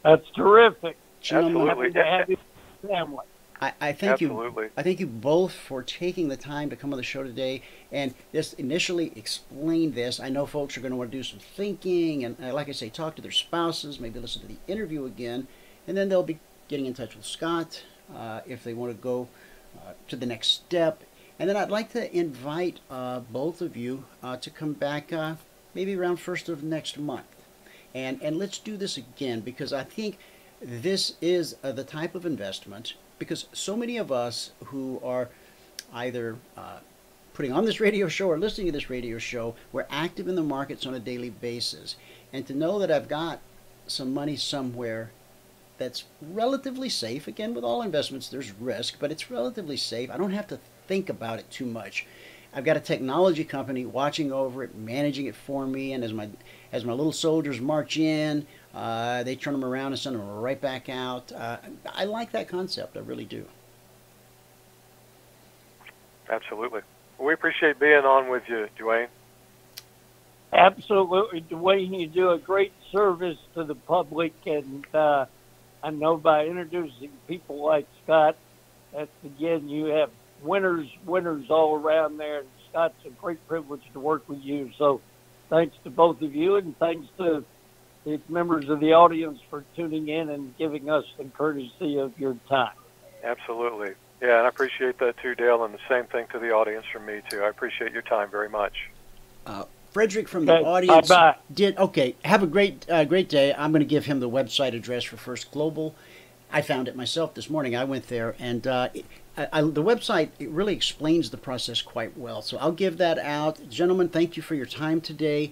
That's terrific. Gentlemen, Absolutely. Happy to have you in the family. I thank Absolutely. you. I thank you both for taking the time to come on the show today and just initially explain this. I know folks are going to want to do some thinking and, like I say, talk to their spouses, maybe listen to the interview again, and then they'll be getting in touch with Scott if they want to go to the next step. And then I'd like to invite both of you to come back maybe around 1st of next month, and let's do this again, because I think this is the type of investment. Because so many of us who are either putting on this radio show or listening to this radio show, we're active in the markets on a daily basis. And to know that I've got some money somewhere that's relatively safe, again, with all investments there's risk, but it's relatively safe. I don't have to think about it too much. I've got a technology company watching over it, managing it for me, and as my little soldiers march in, they turn them around and send them right back out. I like that concept. I really do. Absolutely. We appreciate being on with you, Dwayne. Absolutely. Dwayne, you do a great service to the public, and I know by introducing people like Scott, that's, again, you have winners all around there, and Scott's a great privilege to work with you. So thanks to both of you, and thanks to the members of the audience for tuning in and giving us the courtesy of your time. Absolutely. Yeah, and I appreciate that too, Dale, and the same thing to the audience from me too. I appreciate your time very much. Frederick from the audience bye-bye. Okay, have a great day. I'm going to give him the website address for First Global. I found it myself this morning. I went there, and the website, it really explains the process quite well. So I'll give that out. Gentlemen, thank you for your time today.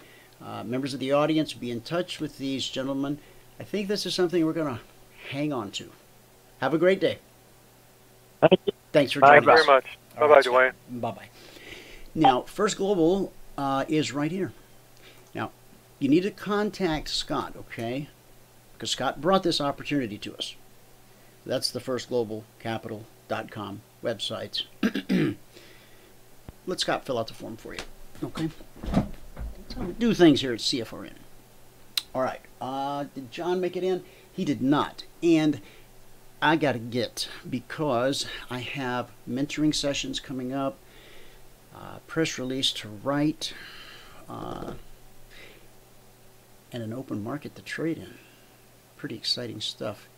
Members of the audience, be in touch with these gentlemen. I think this is something we're going to hang on to. Have a great day. Thank you. Thanks for joining us. Thank you very much. Bye-bye, Dwayne. Bye-bye. Now, First Global is right here. Now, you need to contact Scott, okay? Because Scott brought this opportunity to us. That's the firstglobalcapital.com website. Let Scott fill out the form for you, okay? That's how we do things here at CFRN. All right. Did John make it in? He did not. And I got to get, because I have mentoring sessions coming up, press release to write, and an open market to trade in. Pretty exciting stuff.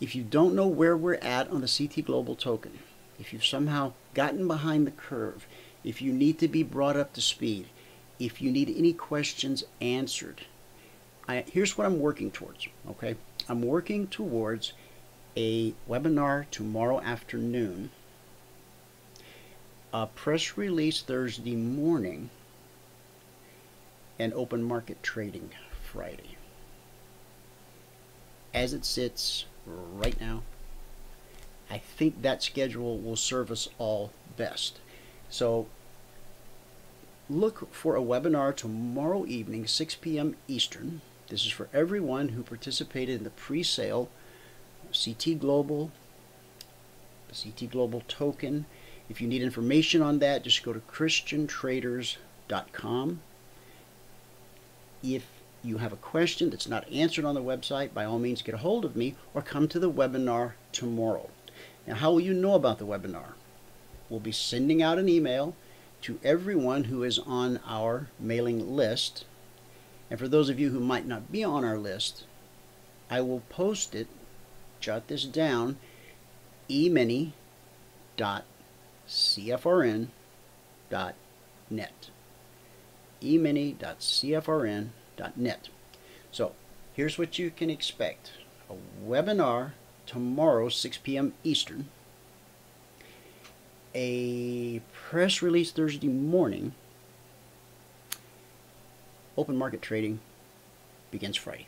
If you don't know where we're at on the CT Global token, if you've somehow gotten behind the curve, if you need to be brought up to speed, if you need any questions answered, here's what I'm working towards, okay? I'm working towards a webinar tomorrow afternoon, a press release Thursday morning, and open market trading Friday. As it sits right now, I think that schedule will serve us all best. So look for a webinar tomorrow evening, 6 p.m. Eastern. This is for everyone who participated in the pre-sale CT Global, the CT Global token. If you need information on that, just go to christiantraders.com. If you have a question that's not answered on the website, by all means get a hold of me or come to the webinar tomorrow. Now, how will you know about the webinar? We'll be sending out an email to everyone who is on our mailing list. And for those of you who might not be on our list, I will post it, jot this down, emini.cfrn.net. emini.cfrn.net. So here's what you can expect. A webinar tomorrow, 6 p.m. Eastern. a press release Thursday morning. Open market trading begins Friday.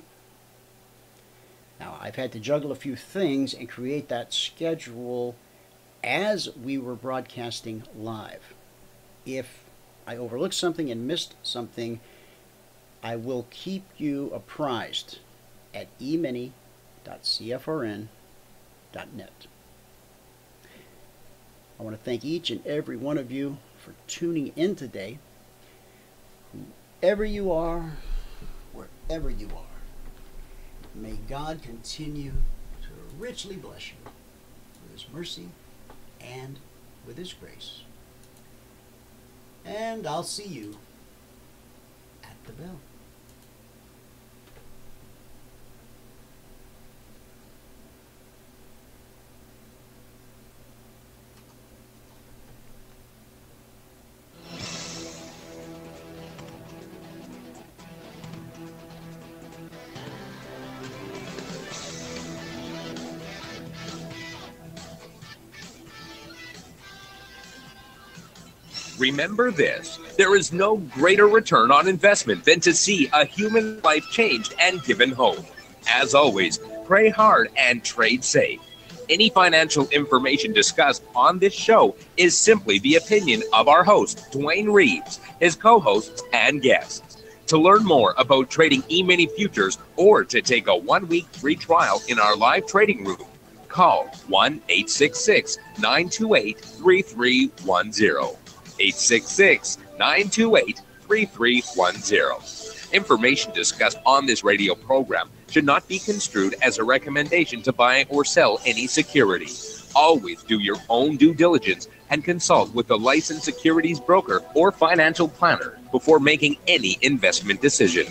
Now, I've had to juggle a few things and create that schedule as we were broadcasting live. If I overlooked something and missed something, I will keep you apprised at emini.cfrn.net. I want to thank each and every one of you for tuning in today. Whoever you are, wherever you are, may God continue to richly bless you with His mercy and with His grace. And I'll see you at the bell. Remember this, there is no greater return on investment than to see a human life changed and given hope. As always, pray hard and trade safe. Any financial information discussed on this show is simply the opinion of our host, Dwayne Reeves, his co-hosts, and guests. To learn more about trading Emini Futures or to take a 1-week free trial in our live trading room, call 1-866-928-3310. 866-928-3310. Information discussed on this radio program should not be construed as a recommendation to buy or sell any security. Always do your own due diligence and consult with a licensed securities broker or financial planner before making any investment decision.